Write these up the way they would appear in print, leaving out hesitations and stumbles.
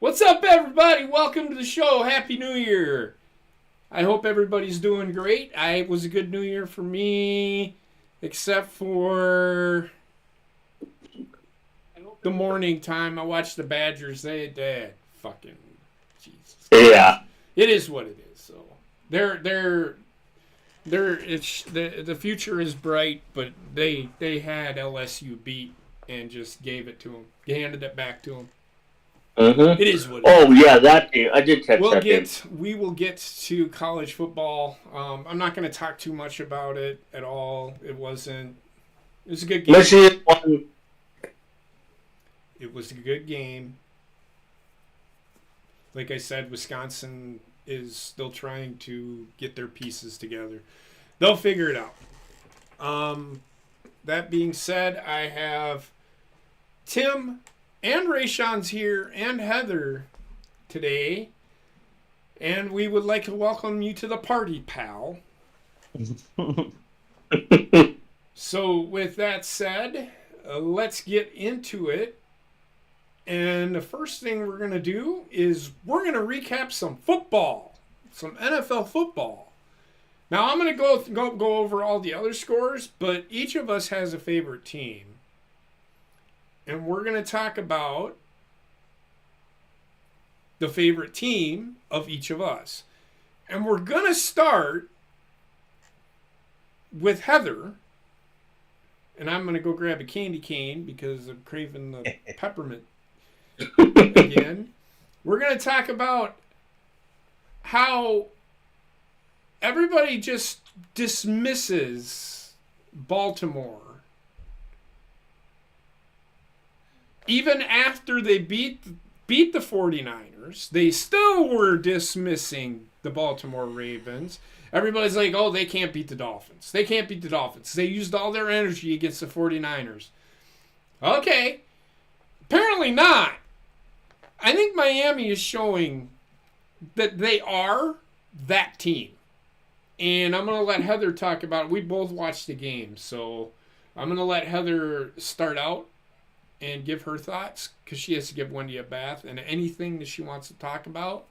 What's up, everybody? Welcome to the show. Happy New Year. I hope everybody's doing great. It was a good New Year for me, except for the morning time. I watched the Badgers. They fucking Jesus. Yeah. It is what it is. So the future is bright, but they had LSU beat and just gave it to them, handed it back to them. Mm-hmm. It is what it Oh, is. yeah, that game. I did catch that game. We will get to college football. I'm not going to talk too much about it at all. It was a good game. Michigan won. It was a good game. Like I said, Wisconsin is still trying to get their pieces together. They'll figure it out. That being said, I have Tim and Rayshon's here and Heather today. And we would like to welcome you to the party, pal. So with that said, let's get into it. And the first thing we're going to do is we're going to recap some football, some NFL football. Now I'm going to go over all the other scores, but each of us has a favorite team. And we're going to talk about the favorite team of each of us. And we're going to start with Heather. And I'm going to go grab a candy cane because I'm craving the peppermint again. We're going to talk about how everybody just dismisses Baltimore. Even after they beat the 49ers, they still were dismissing the Baltimore Ravens. Everybody's like, oh, they can't beat the Dolphins. They can't beat the Dolphins. They used all their energy against the 49ers. Okay. Apparently not. I think Miami is showing that they are that team. And I'm going to let Heather talk about it. We both watched the game, so I'm going to let Heather start out and give her thoughts because she has to give Wendy a bath and anything that she wants to talk about.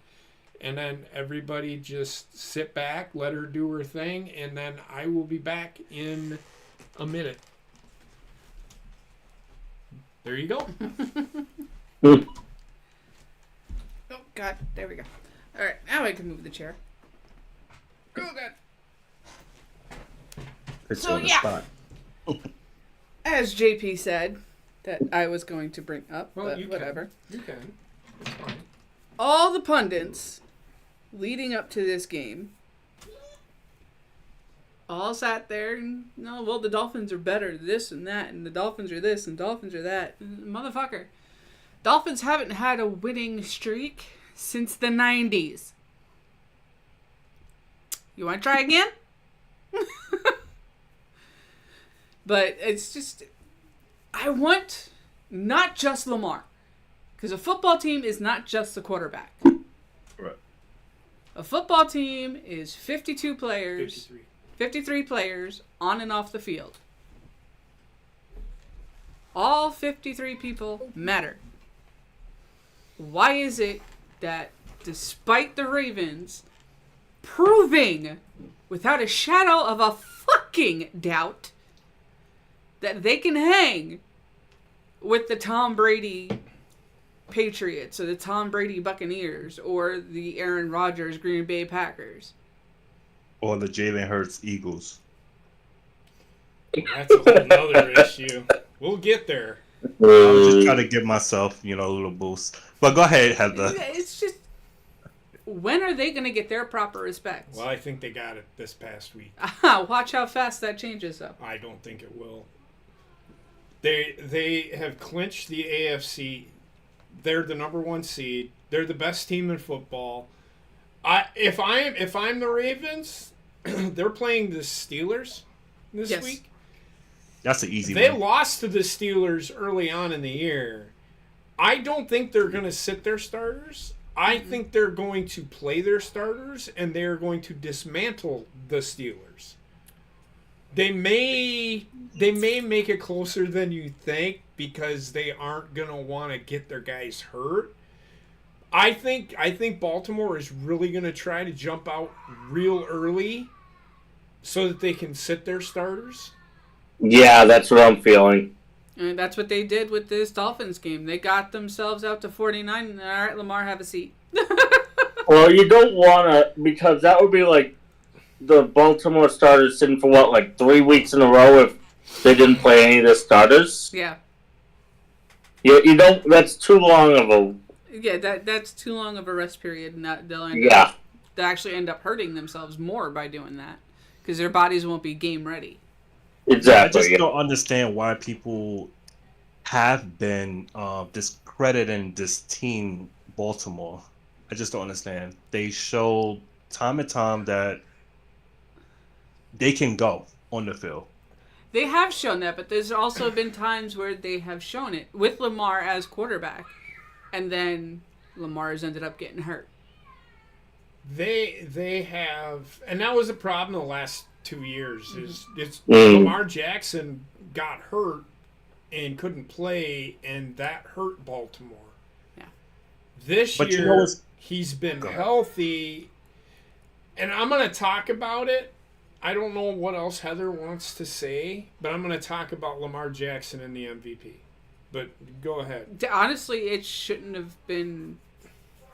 And then everybody just sit back, let her do her thing, and then I will be back in a minute. There you go. Oh, God. There we go. All right. Now I can move the chair. Oh, God. It's So, on the yeah. spot. As JP said, that I was going to bring up, Well, but you whatever. You can. It's fine. All the pundits leading up to this game all sat there and, no, well, the Dolphins are better, this and that, and the Dolphins are this and Dolphins are that. Motherfucker. Dolphins haven't had a winning streak since the 90s. You want to try again? But it's just, I want not just Lamar. Because a football team is not just the quarterback. Right. A football team is 52 players, 53. 53 players on and off the field. All 53 people matter. Why is it that despite the Ravens proving without a shadow of a fucking doubt that they can hang with the Tom Brady Patriots or the Tom Brady Buccaneers or the Aaron Rodgers Green Bay Packers? Or the Jalen Hurts Eagles. That's a whole nother issue. We'll get there. I was just trying to give myself, a little boost. But go ahead, Heather. It's just, when are they going to get their proper respect? Well, I think they got it this past week. Watch how fast that changes, though. I don't think it will. They have clinched the AFC. They're the number one seed. They're the best team in football. If I'm the Ravens, they're playing the Steelers this Yes. week. That's an easy They one. lost to the Steelers early on in the year. I don't think they're going to sit their starters. I think they're going to play their starters, and they're going to dismantle the Steelers. They may make it closer than you think because they aren't going to want to get their guys hurt. I think Baltimore is really going to try to jump out real early so that they can sit their starters. Yeah, that's what I'm feeling. And that's what they did with this Dolphins game. They got themselves out to 49, and all right, Lamar, have a seat. Well, you don't want to, because that would be like the Baltimore starters sitting for what, like 3 weeks in a row if they didn't play any of the starters? Yeah. You don't, that's too long of a... Yeah, that's too long of a rest period, and they'll actually end up hurting themselves more by doing that because their bodies won't be game ready. Exactly. I just don't understand why people have been discrediting this team, Baltimore. I just don't understand. They showed time and time that they can go on the field. They have shown that, but there's also been times where they have shown it with Lamar as quarterback, and then Lamar has ended up getting hurt. They have, and that was a problem the last 2 years. It's Lamar Jackson got hurt and couldn't play, and that hurt Baltimore. Yeah. This year he's been healthy, and I'm going to talk about it. I don't know what else Heather wants to say, but I'm going to talk about Lamar Jackson and the MVP. But go ahead. Honestly, it shouldn't have been.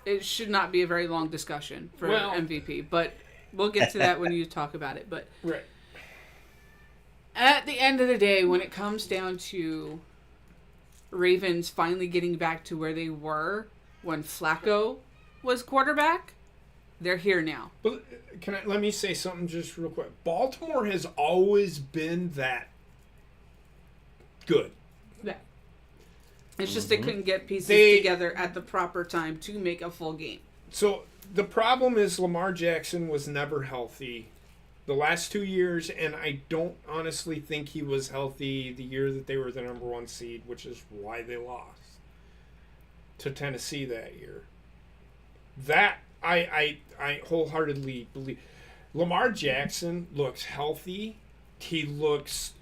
It should not be a very long discussion for MVP, but we'll get to that when you talk about it. But right. At the end of the day, when it comes down to Ravens finally getting back to where they were when Flacco was quarterback, they're here now. But let me say something just real quick. Baltimore has always been that good. Yeah. It's just they couldn't get pieces together at the proper time to make a full game. So the problem is Lamar Jackson was never healthy the last 2 years, and I don't honestly think he was healthy the year that they were the number 1 seed, which is why they lost to Tennessee that year. That I wholeheartedly believe. Lamar Jackson looks healthy. He looks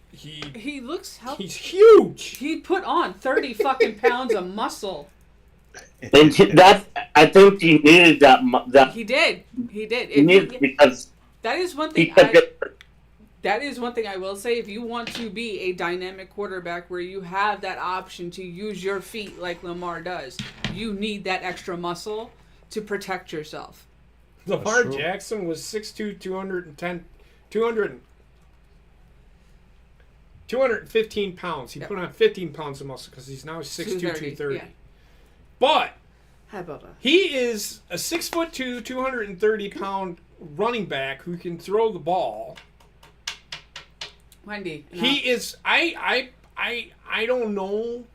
healthy. He's huge. He put on 30 fucking pounds of muscle. And I think he needed that. He did. He needed because that is one thing. That is one thing I will say. If you want to be a dynamic quarterback where you have that option to use your feet like Lamar does, you need that extra muscle to protect yourself. Lamar Jackson was 6'2", 215 pounds. He put on 15 pounds of muscle because he's now 6'2", 230. Yeah. But he is a 6'2", 230-pound running back who can throw the ball. Wendy. He is. I don't know.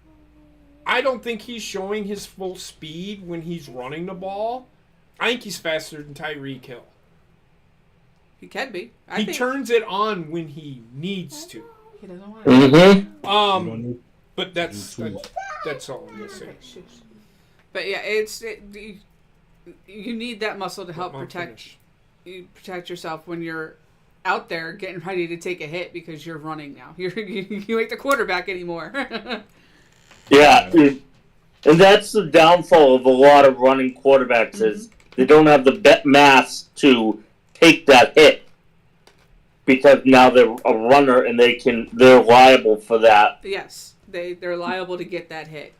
I don't think he's showing his full speed when he's running the ball. I think he's faster than Tyreek Hill. He can be. He turns it on when he needs to. He doesn't want to. But that's all I'm gonna say. But yeah, you need that muscle to help protect yourself when you're out there getting ready to take a hit because you're running now. You ain't the quarterback anymore. Yeah, and that's the downfall of a lot of running quarterbacks is they don't have the mass to take that hit because now they're a runner and they're liable for that. Yes, they're liable to get that hit.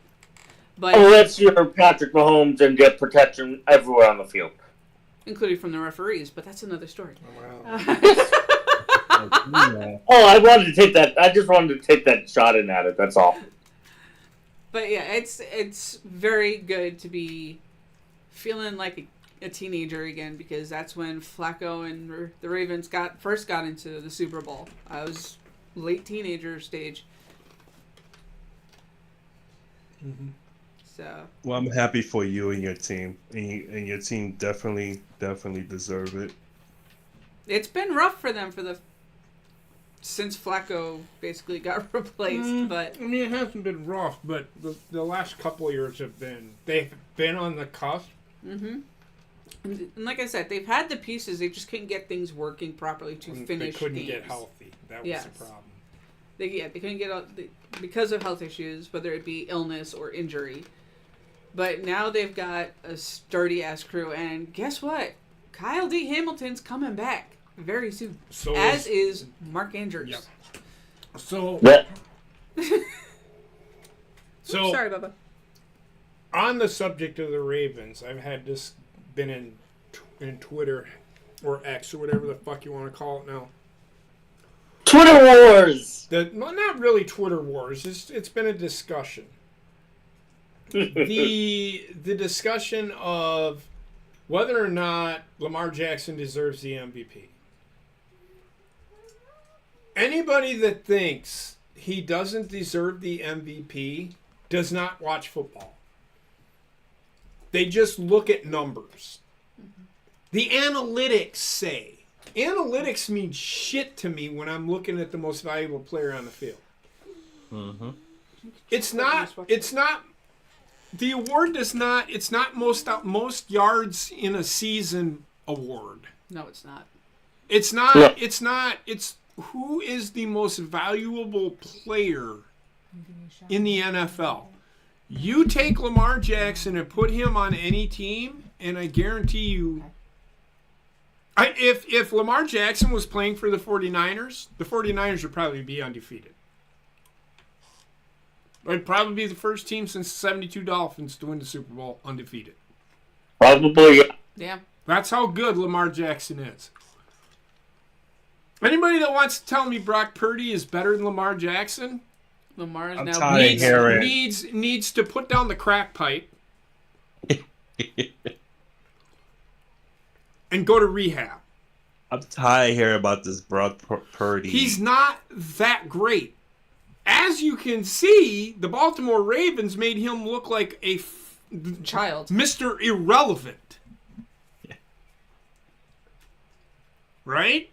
But unless you're Patrick Mahomes and get protection everywhere on the field, including from the referees, but that's another story. I wanted to take that. I just wanted to take that shot in at it. That's all. But yeah, it's very good to be feeling like a teenager again because that's when Flacco and the Ravens first got into the Super Bowl. I was late teenager stage. Mm-hmm. So. Well, I'm happy for you and your team, and your team definitely deserve it. It's been rough for them since Flacco basically got replaced, but I mean it hasn't been rough, but the last couple of years they've been on the cusp. Mm-hmm. And like I said, they've had the pieces, they just couldn't get things working properly to finish. They couldn't games. get healthy. That was the problem. They couldn't get because of health issues, whether it be illness or injury. But now they've got a sturdy ass crew, and guess what? Kyle D. Hamilton's coming back very soon. So As is Mark Andrews. Yep. So That, so Sorry, Bubba. on the subject of the Ravens, I've had this been in Twitter or X or whatever the fuck you want to call it now. Twitter wars. Well, not really Twitter wars. It's been a discussion. the discussion of whether or not Lamar Jackson deserves the MVP. Anybody that thinks he doesn't deserve the MVP does not watch football. They just look at numbers. The analytics say. Analytics mean shit to me when I'm looking at the most valuable player on the field. Mm-hmm. It's not. The award does not. It's not most yards in a season award. No, it's not. It's not. Yeah. It's not. It's who is the most valuable player in the NFL. You take Lamar Jackson and put him on any team, and I guarantee you. If Lamar Jackson was playing for the 49ers would probably be undefeated. It'd probably be the first team since the 72 Dolphins to win the Super Bowl undefeated. Probably. Yeah. That's how good Lamar Jackson is. Anybody that wants to tell me Brock Purdy is better than Lamar Jackson Lamar is I'm now tired of hearing. needs to put down the crack pipe and go to rehab. I'm tired of hearing about this Brock Purdy. He's not that great. As you can see, the Baltimore Ravens made him look like a child. Mr. Irrelevant. Yeah. Right?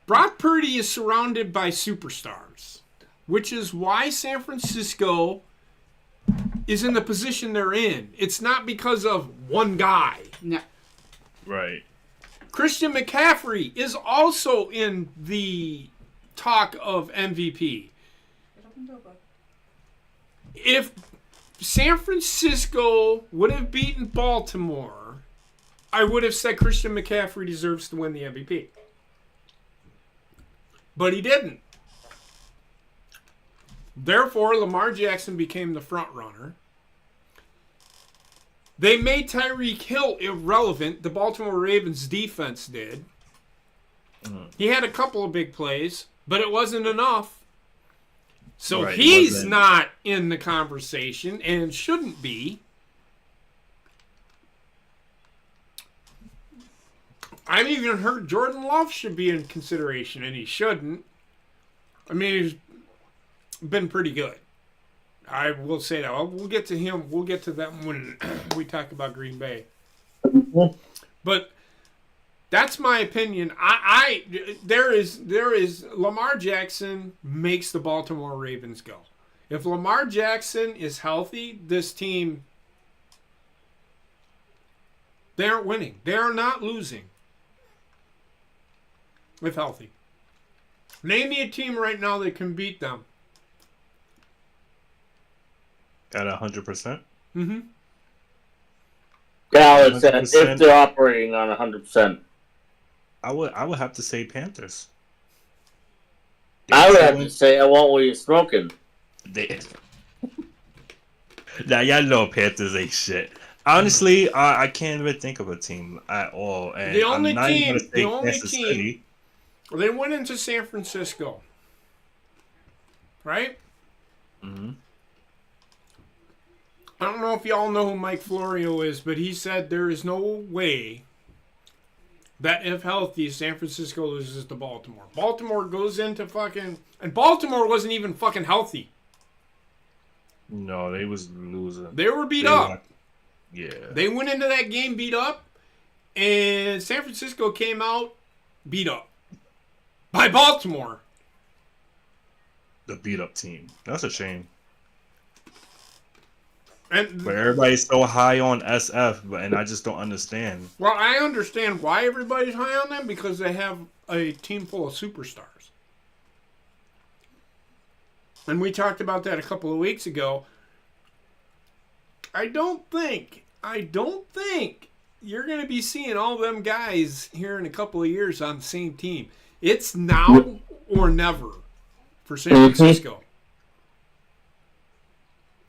Brock Purdy is surrounded by superstars, which is why San Francisco is in the position they're in. It's not because of one guy. No. Right. Christian McCaffrey is also in the talk of MVP. If San Francisco would have beaten Baltimore, I would have said Christian McCaffrey deserves to win the MVP. But he didn't. Therefore, Lamar Jackson became the front runner. They made Tyreek Hill irrelevant. The Baltimore Ravens defense did. He had a couple of big plays, but it wasn't enough. So Right, he's not in the conversation and shouldn't be. I've even heard Jordan Love should be in consideration, and he shouldn't. I mean, he's been pretty good. I will say that. We'll get to him. We'll get to that when we talk about Green Bay. But that's my opinion. There is Lamar Jackson makes the Baltimore Ravens go. If Lamar Jackson is healthy, this team, they aren't winning. They are not losing. If healthy. Name me a team right now that can beat them. At 100%. Mm-hmm. Yeah, it's, 100%. if they're operating on 100%. I would have to say Panthers. I would have to say I want what you're smoking. Now y'all know Panthers ain't shit. Honestly, I can't even think of a team at all. And The only I'm not even team- gonna say the only Kansas team- City. They went into San Francisco. Right? Mm-hmm. I don't know if y'all know who Mike Florio is, but he said there is no way that if healthy, San Francisco loses to Baltimore. Baltimore goes into fucking... And Baltimore wasn't even fucking healthy. No, they was losing. They were beat They up. were- Yeah. They went into that game beat up, and San Francisco came out beat up by Baltimore. The beat up team. That's a shame. And But everybody's so high on SF, and I just don't understand. well, I understand why everybody's high on them, because they have a team full of superstars. And we talked about that a couple of weeks ago. think you're going to be seeing all them guys here in a couple of years on the same team. It's now or never for San Francisco.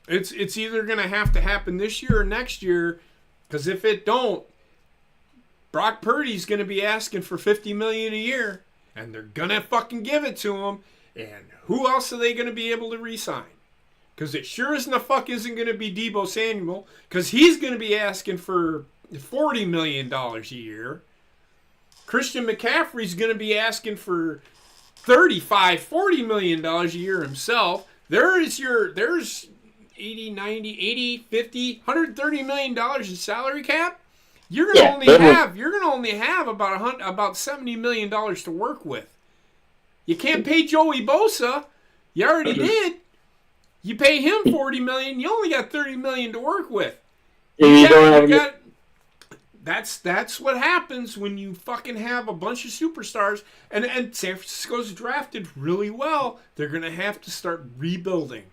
It's either going to have to happen this year or next year, because if it don't, Brock Purdy's going to be asking for $50 million a year, and they're going to fucking give it to him. And who else are they going to be able to re-sign? Because it sure as the fuck isn't going to be Deebo Samuel, because he's going to be asking for $40 million a year. Christian McCaffrey's going to be asking for $40 million a year himself. There's 80, 90, 80, 50, $130 million in salary cap. You're going to only have about $70 million to work with. You can't pay Joey Bosa. You already did. You pay him $40 million. You only got $30 million to work with. That's what happens when you fucking have a bunch of superstars. And San Francisco's drafted really well. They're going to have to start rebuilding.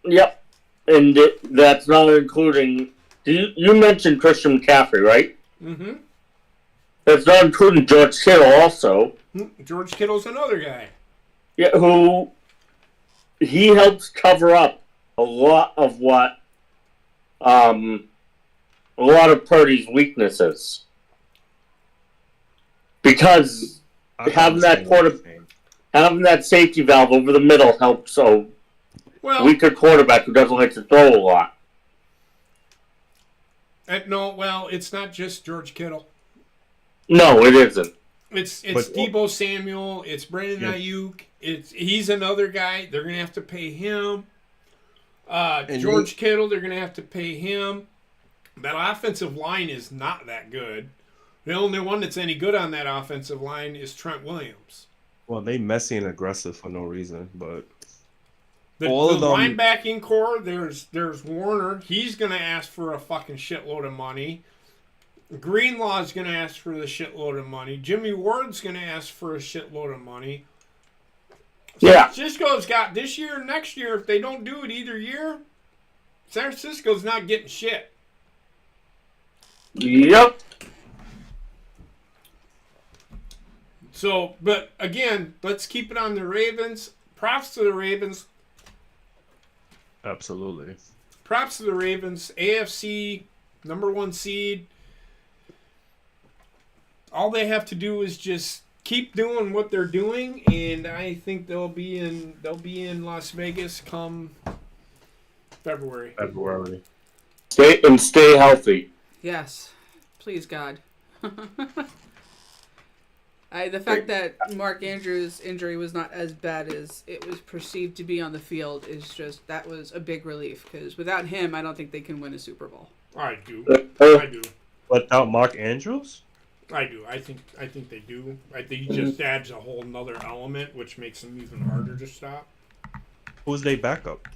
Yep. And that's not including... You mentioned Christian McCaffrey, right? Mm-hmm. That's not including George Kittle also. George Kittle's another guy. Yeah, who... He helps cover up a lot of what... a lot of Purdy's weaknesses. Because having that safety valve over the middle helps a weaker quarterback who doesn't like to throw a lot. It's not just George Kittle. No, it isn't. It's Deebo Samuel. It's Brandon Ayuk. He's another guy. They're going to have to pay him. George Kittle, they're going to have to pay him. That offensive line is not that good. The only one that's any good on that offensive line is Trent Williams. Well, they messy and aggressive for no reason, but the linebacking core, there's Warner. He's going to ask for a fucking shitload of money. Greenlaw's going to ask for the shitload of money. Jimmy Ward's going to ask for a shitload of money. Yeah. Cisco's got this year and next year. If they don't do it either year, San Francisco's not getting shit. Yep. So, but again, let's keep it on the Ravens. Props to the Ravens. Absolutely. Props to the Ravens. AFC #1 seed. All they have to do is just keep doing what they're doing, and I think they'll be in Las Vegas come February. Stay healthy. Yes. Please, God. The fact that Mark Andrews' injury was not as bad as it was perceived to be on the field is just, that was a big relief, because without him, I don't think they can win a Super Bowl. I do. Without Mark Andrews? I do. I think they do. I think he just adds a whole nother element, which makes him even harder to stop. Who's their backup?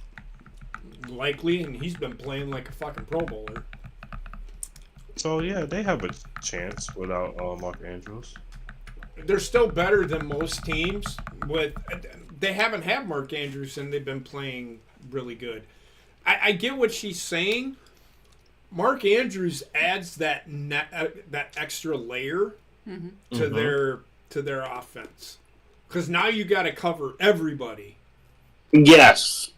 Likely, and he's been playing like a fucking Pro Bowler. So yeah, they have a chance without Mark Andrews. They're still better than most teams. They haven't had Mark Andrews, and they've been playing really good. I get what she's saying. Mark Andrews adds that extra layer to their offense, because now you got to cover everybody. Yes,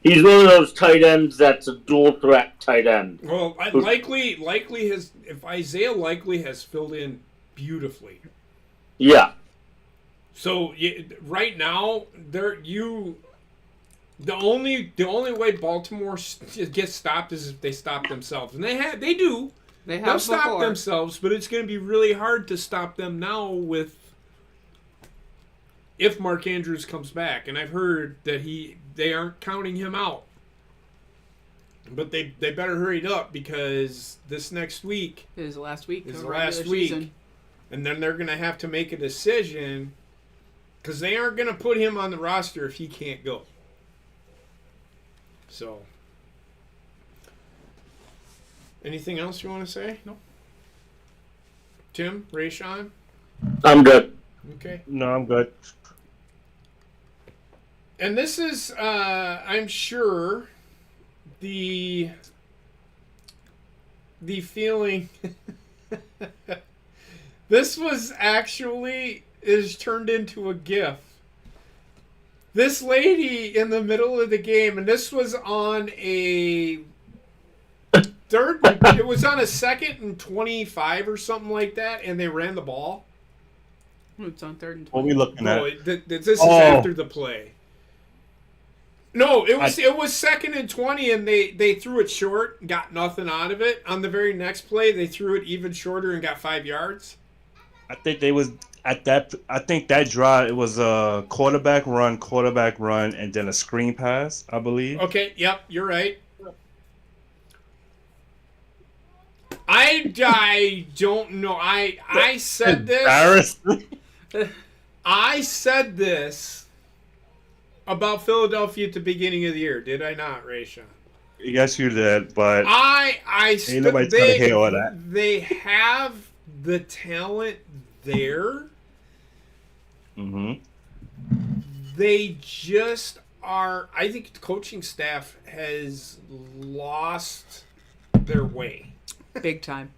he's one of those tight ends that's a dual threat tight end. Well, likely if Isaiah Likely has filled in beautifully. Yeah. So right now, the only way Baltimore gets stopped is if they stop themselves, and they do. They'll stop themselves, but it's going to be really hard to stop them now if Mark Andrews comes back. And I've heard that they aren't counting him out, but they better hurry it up, because this next week is the last week. Season. And then they're going to have to make a decision, because they aren't going to put him on the roster if he can't go. So, anything else you want to say? No. Tim, Rayshawn? I'm good. Okay. No, I'm good. And this is, I'm sure, the the feeling this was actually is turned into a GIF. This lady in the middle of the game, and this was on a third, it was on a 2nd and 25 or something like that, and they ran the ball. It's on 3rd and 20. What are we looking No, at? this is after the play. No, it was 2nd and 20, and they threw it short, got nothing out of it. On the very next play, they threw it even shorter and got 5 yards. I think they was at that. I think that drive it was a quarterback run, and then a screen pass. I believe. Okay, yep, you're right. I don't know. I said this. Embarrassing. I said this about Philadelphia at the beginning of the year, did I not, Rayshawn? Yes, you did, but ain't nobody trying to hear all that. They have the talent there. Mm-hmm. They just are. I think the coaching staff has lost their way. Big time.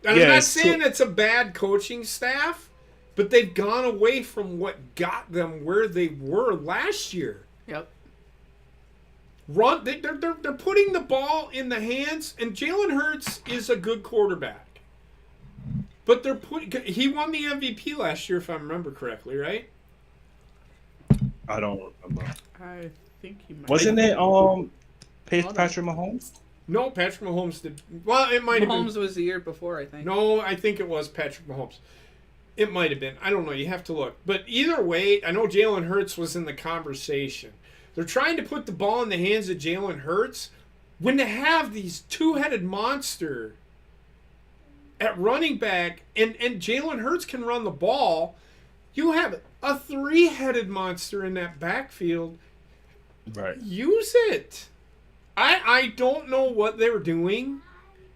And I'm not saying it's a bad coaching staff, but they've gone away from what got them where they were last year. Yep. They're putting the ball in the hands, and Jalen Hurts is a good quarterback. But he won the MVP last year, if I remember correctly, right? I don't remember. I think he might. Wasn't it Patrick Mahomes? No, Patrick Mahomes did. Well, it might have been. Mahomes was the year before, I think. No, I think it was Patrick Mahomes. It might have been. I don't know. You have to look. But either way, I know Jalen Hurts was in the conversation. They're trying to put the ball in the hands of Jalen Hurts when they have these two-headed monster at running back, and Jalen Hurts can run the ball. You have a three-headed monster in that backfield. Right. Use it. I don't know what they're doing,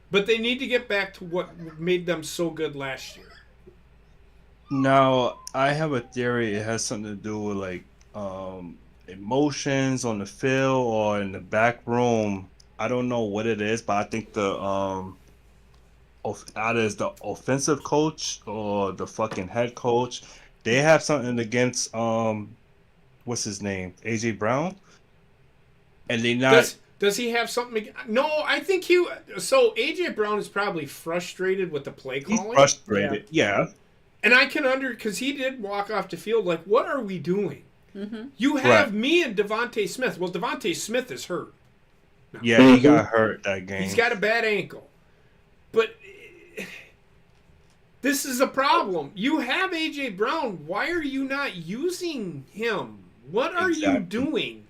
but they need to get back to what made them so good last year. Now, I have a theory. It has something to do with like emotions on the field or in the back room. I don't know what it is, but I think the either is the offensive coach or the fucking head coach. They have something against what's his name, AJ Brown, and they not. Does he have something? No, I think So AJ Brown is probably frustrated with the play calling. He's frustrated, yeah. And I can because he did walk off the field like, what are we doing? Mm-hmm. You have me and Devontae Smith. Well, Devontae Smith is hurt. No. Yeah, he got hurt that game. He's got a bad ankle. But this is a problem. You have AJ Brown. Why are you not using him? What are you doing?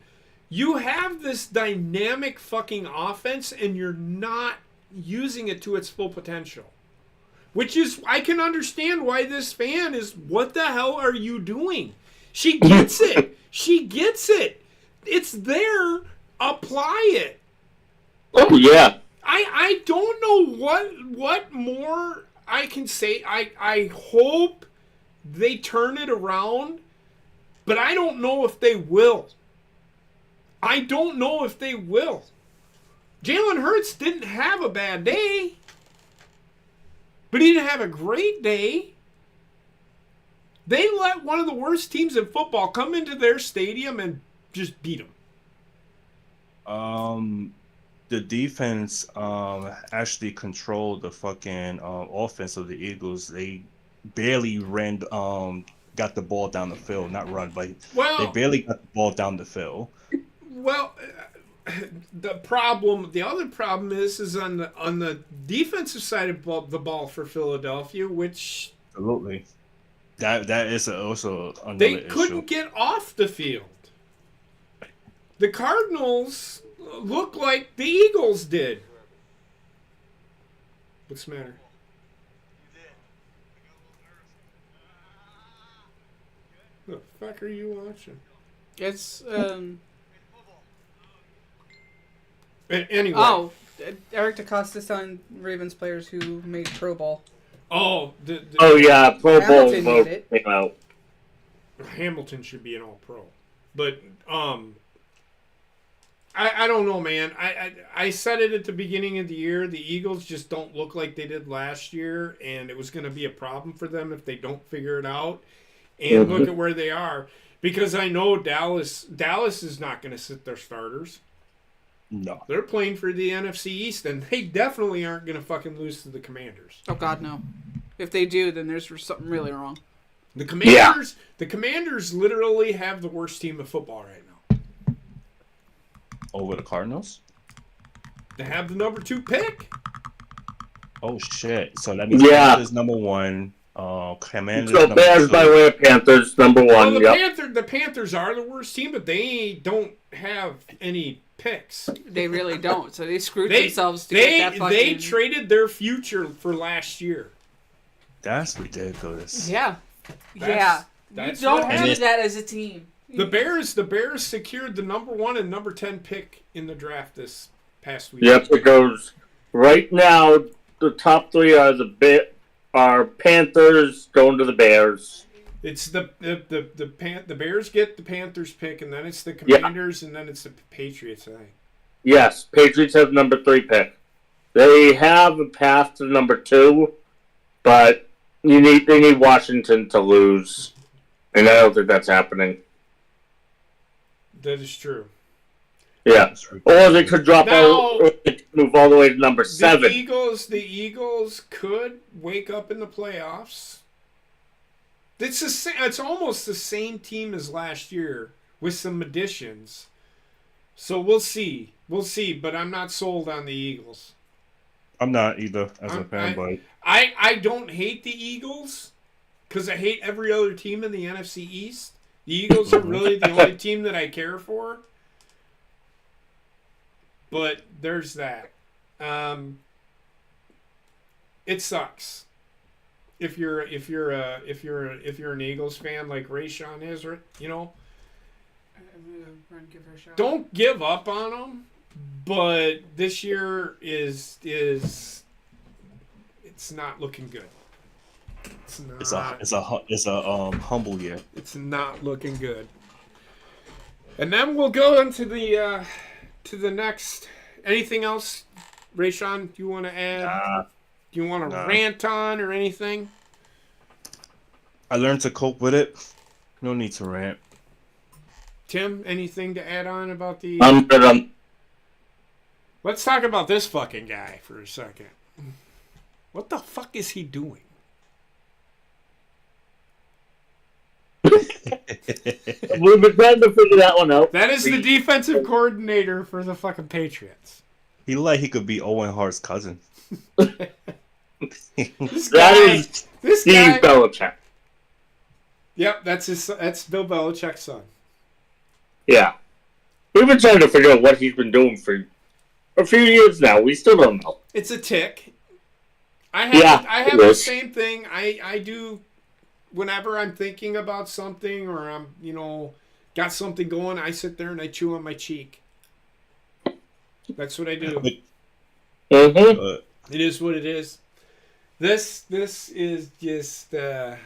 You have this dynamic fucking offense, and you're not using it to its full potential. Which is, I can understand why this fan is, what the hell are you doing? She gets it. She gets it. It's there. Apply it. Oh, yeah. I don't know what more I can say. I hope they turn it around, but I don't know if they will. I don't know if they will. Jalen Hurts didn't have a bad day, but he didn't have a great day. They let one of the worst teams in football come into their stadium and just beat them. The defense actually controlled the fucking offense of the Eagles. They barely got the ball down the field, not run, but they barely got the ball down the field. Well, the other problem is on the defensive side of the ball for Philadelphia, which absolutely that is also another they issue. couldn't get off the field. The Cardinals look like the Eagles did. What's the matter? The fuck are you watching? It's Anyway. Oh, Eric DeCosta's telling Ravens players who made Pro Bowl. Oh, oh yeah, Pro Bowl Hamilton vote made it. came out. Hamilton should be an All-Pro, but I don't know, man. I said it at the beginning of the year. The Eagles just don't look like they did last year, and it was going to be a problem for them if they don't figure it out. And look at where they are. Because I know Dallas is not going to sit their starters. No. They're playing for the NFC East, and they definitely aren't going to fucking lose to the Commanders. Oh God, no. If they do, then there's something really wrong. The Commanders literally have the worst team of football right now. Over the Cardinals? They have the number 2 pick. Oh shit! So that means Yeah. Panthers number 1. Commanders. So number Bears 2. by way of Panthers, number 1. Well, Yep. the Panthers are the worst team, but they don't have any picks. They really don't. So they screwed themselves to get that fucking... They traded their future for last year. That's ridiculous. Yeah. That's you don't what have happened. that as a team. The Bears secured the number 1 and number 10 pick in the draft this past week. Yep, it goes. Right now, the top 3 are Panthers going to the Bears. It's the Bears get the Panthers pick, and then it's the Commanders, and then it's the Patriots, I think. Yes, Patriots have number 3 pick. They have a path to number 2, but they need Washington to lose, and I don't think that's happening. That is true. Yeah, or they could drop out, or they could move all the way to number 7. The Eagles could wake up in the playoffs. It's almost the same team as last year with some additions. So we'll see. But I'm not sold on the Eagles. I'm not either as a fan, but I don't hate the Eagles because I hate every other team in the NFC East. The Eagles are really the only team that I care for. But there's that. It sucks. If you're an Eagles fan like Rayshawn is, you know, don't give up on them. But this year is it's not looking good. It's a humble year. It's not looking good. And then we'll go into the to the next. Anything else, Rayshawn? Do you want to add? Do you want to rant on or anything? I learned to cope with it. No need to rant. Tim, anything to add on about the? I'm good. Let's talk about this fucking guy for a second. What the fuck is he doing? We've been trying to figure that one out. That is the defensive coordinator for the fucking Patriots. He could be Owen Hart's cousin. That is Steve Belichick. Yep, that's Bill Belichick's son. Yeah. We've been trying to figure out what he's been doing for a few years now. We still don't know. It's a tick. I have the same thing. I do whenever I'm thinking about something or I'm, got something going, I sit there and I chew on my cheek. That's what I do. Mm-hmm. It is what it is. This is just yeah.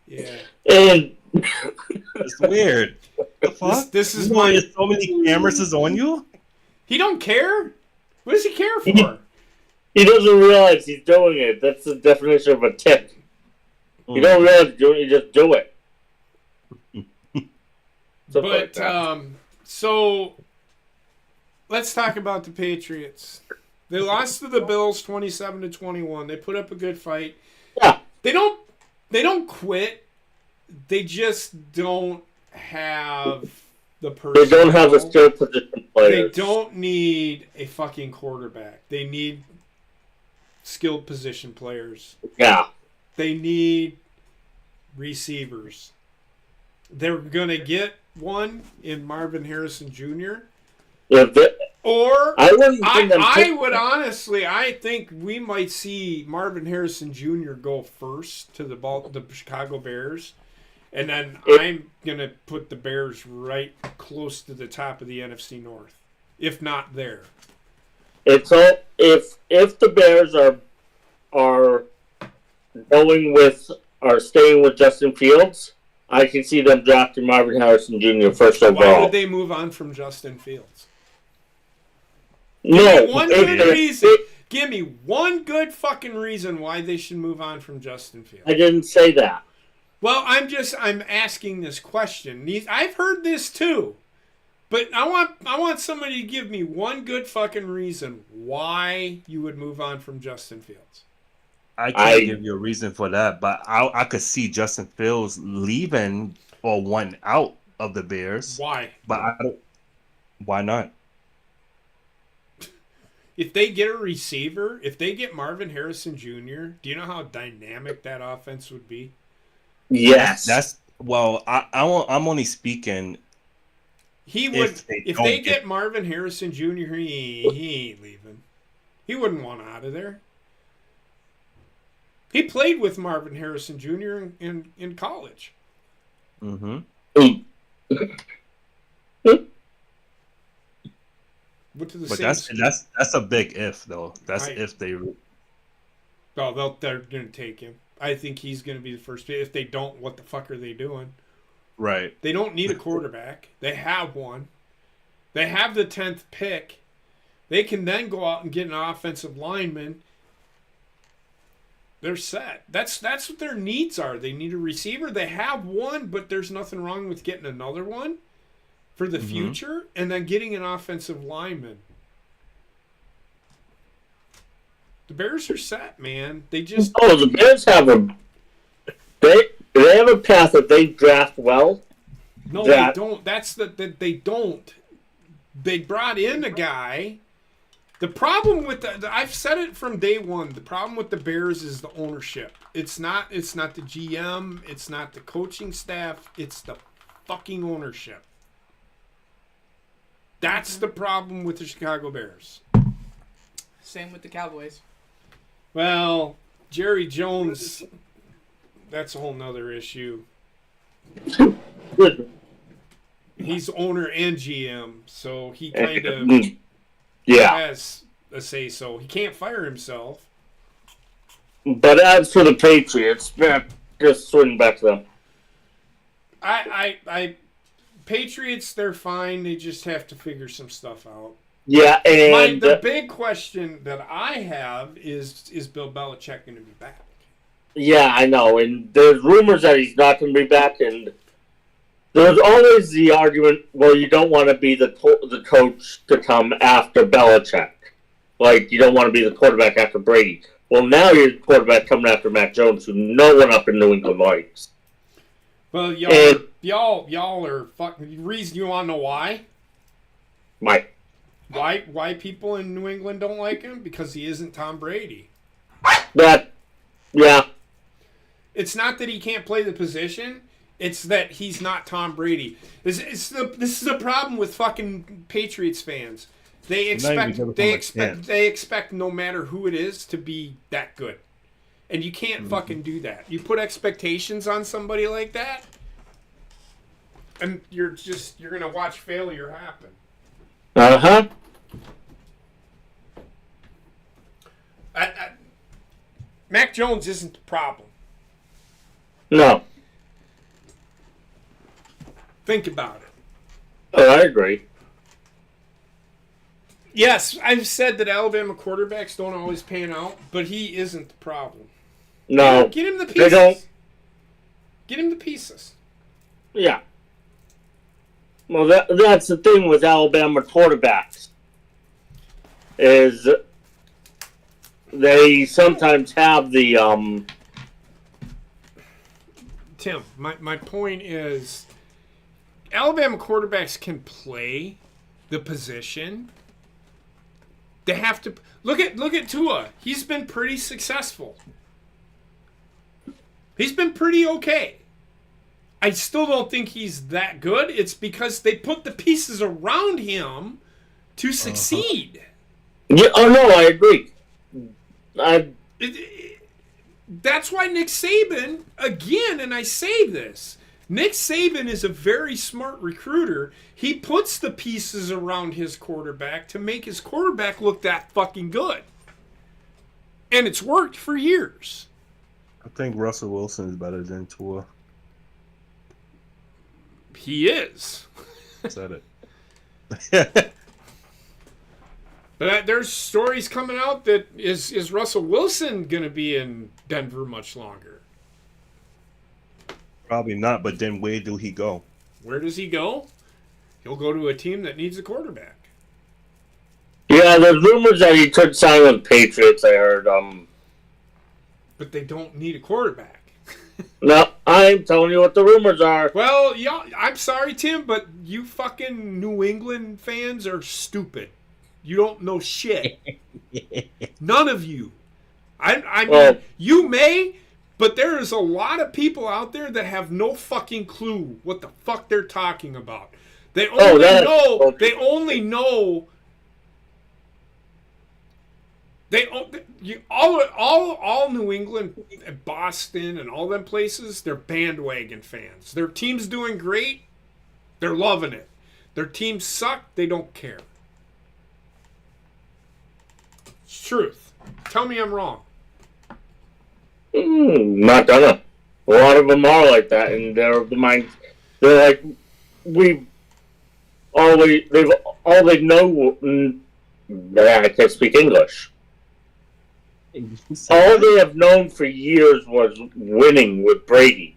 And it's weird. The fuck? This is there's so many cameras is on you? He don't care? What does he care for? He doesn't realize he's doing it. That's the definition of a tick. You don't realize you're doing it, you just do it. But, so, let's talk about the Patriots. They lost to the Bills 27-21. They put up a good fight. Yeah. They don't quit. They just don't have the person. They don't have a skill position player. They don't need a fucking quarterback. They need skilled position players. Yeah. They need receivers. They're going to get one in Marvin Harrison Jr. Yeah, Or I would honestly, I think we might see Marvin Harrison Jr. go first to the Chicago Bears. And then I'm going to put the Bears right close to the top of the NFC North, if not there. It's all if the Bears are staying with Justin Fields, I can see them drafting Marvin Harrison Jr. first overall. Why would they move on from Justin Fields? No, One good reason. Give me one good fucking reason why they should move on from Justin Fields. I didn't say that. Well, I'm asking this question. I've heard this too. But I want somebody to give me one good fucking reason why you would move on from Justin Fields. I can't give you a reason for that, but I could see Justin Fields leaving or wanting out of the Bears. Why? But I don't. Why not? If they get a receiver, if they get Marvin Harrison Jr., do you know how dynamic that offense would be? Yes. I'm only speaking. He would if they get Marvin Harrison Jr. He ain't leaving. He wouldn't want out of there. He played with Marvin Harrison Jr. in college. Mm-hmm. But that's a big if though. If they. Well, they're gonna take him. I think he's gonna be the first. If they don't, what the fuck are they doing? Right. They don't need a quarterback. They have one. They have the 10th pick. They can then go out and get an offensive lineman. They're set. That's what their needs are. They need a receiver. They have one, but there's nothing wrong with getting another one for the future and then getting an offensive lineman. The Bears are set, man. They just the Bears have they have a path that they draft well. No, they don't. That's they don't. They brought in a guy. The problem with I've said it from day one. The problem with the Bears is the ownership. It's not the GM. It's not the coaching staff. It's the fucking ownership. That's the problem with the Chicago Bears. Same with the Cowboys. Well, Jerry Jones, that's a whole nother issue. He's owner and GM, so he kind of has a say-so. He can't fire himself. But as for the Patriots, just swing back to them. Patriots, they're fine. They just have to figure some stuff out. Yeah, and the big question that I have is Bill Belichick going to be back? Yeah, I know, and there's rumors that he's not going to be back, and there's always the argument, well, you don't want to be the coach to come after Belichick. Like, you don't want to be the quarterback after Brady. Well, now you're the quarterback coming after Mac Jones, who no one up in New England likes. Well, y'all are fucking. Reason you want to know why? Mike. Why people in New England don't like him? Because he isn't Tom Brady. Yeah. It's not that he can't play the position. It's that he's not Tom Brady. This is the problem with fucking Patriots fans. They expect no matter who it is to be that good. And you can't fucking do that. You put expectations on somebody like that, and you're gonna watch failure happen. Uh-huh. Mac Jones isn't the problem. No. Think about it. Oh, I agree. Yes, I've said that Alabama quarterbacks don't always pan out, but he isn't the problem. No. Get him the pieces. They don't. Get him the pieces. Yeah. Well, that's the thing with Alabama quarterbacks. Is they sometimes have the Tim, my point is Alabama quarterbacks can play the position. They have to look at Tua. He's been pretty successful. He's been pretty okay. I still don't think he's that good. It's because they put the pieces around him to succeed. Yeah, oh no, I agree. That's why Nick Saban, again, and I say this, Nick Saban is a very smart recruiter. He puts the pieces around his quarterback to make his quarterback look that fucking good. And it's worked for years. I think Russell Wilson is better than Tua. He is. Said it. But there's stories coming out that is Russell Wilson going to be in Denver much longer? Probably not, but then where do he go? Where does he go? He'll go to a team that needs a quarterback. Yeah, there's rumors that he could sign with Patriots, I heard. But they don't need a quarterback. No, I'm telling you what the rumors are. Well, yeah, I'm sorry, Tim, but you fucking New England fans are stupid. You don't know shit. None of you. I mean, Well, you may, but there is a lot of people out there that have no fucking clue what the fuck they're talking about. They only know. They only know. All New England, Boston, and all them places, they're bandwagon fans. Their team's doing great, they're loving it. Their teams suck, they don't care. It's truth. Tell me I'm wrong. Not gonna. A lot of them are like that, and they're of the mind. They're like, all they know. I can't speak English. All they have known for years was winning with Brady.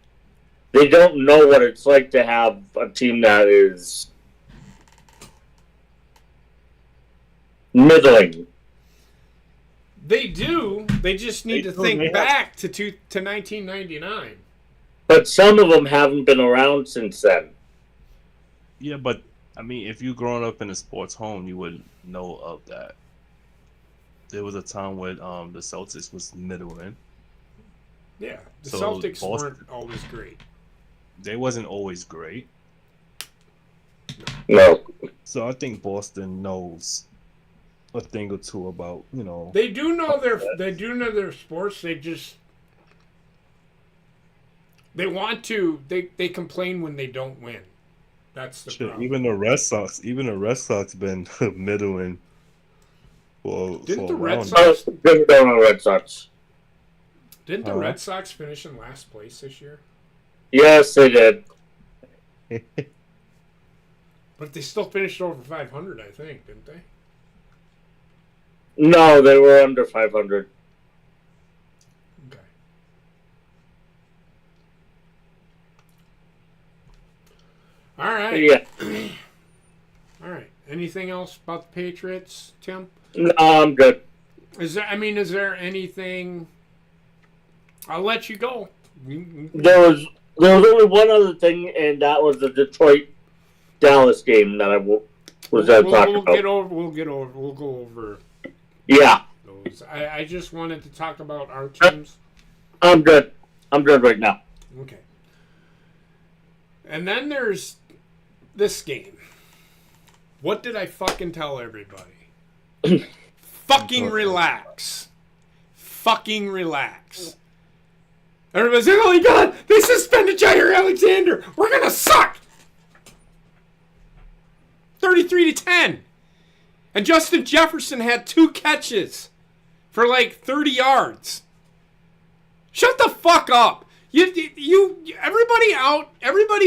They don't know what it's like to have a team that is middling. They do. They just need to think back to 1999. But some of them haven't been around since then. Yeah, but I mean, if you growing up in a sports home, you would know of that. There was a time when the Celtics was middling. Yeah, the So Celtics Boston- weren't always great. They wasn't always great. No. So I think Boston knows a thing or two about, They do know their sports. They just want to. They complain when they don't win. That's the shit, problem. even the Red Sox been middling for Didn't a the Red while Sox- Oh, good going on Red Sox. Didn't the Uh-huh. Red Sox finish in last place this year? Yes, they did. now. But they still finished over 500, I think, didn't they? No, they were under 500. Okay. All right. Yeah. All right. Anything else about the Patriots, Tim? No, I'm good. Is there anything? I'll let you go. There was only one other thing, and that was the Detroit Dallas game that I was talking about. We'll go over Yeah, those. I just wanted to talk about our teams. I'm good. I'm good right now. Okay. And then there's this game. What did I fucking tell everybody? Fucking relax. Fucking relax. Everybody's like, oh my god, they suspended Jair Alexander. We're gonna suck. 33-10. And Justin Jefferson had 2 catches for like 30 yards. Shut the fuck up. Everybody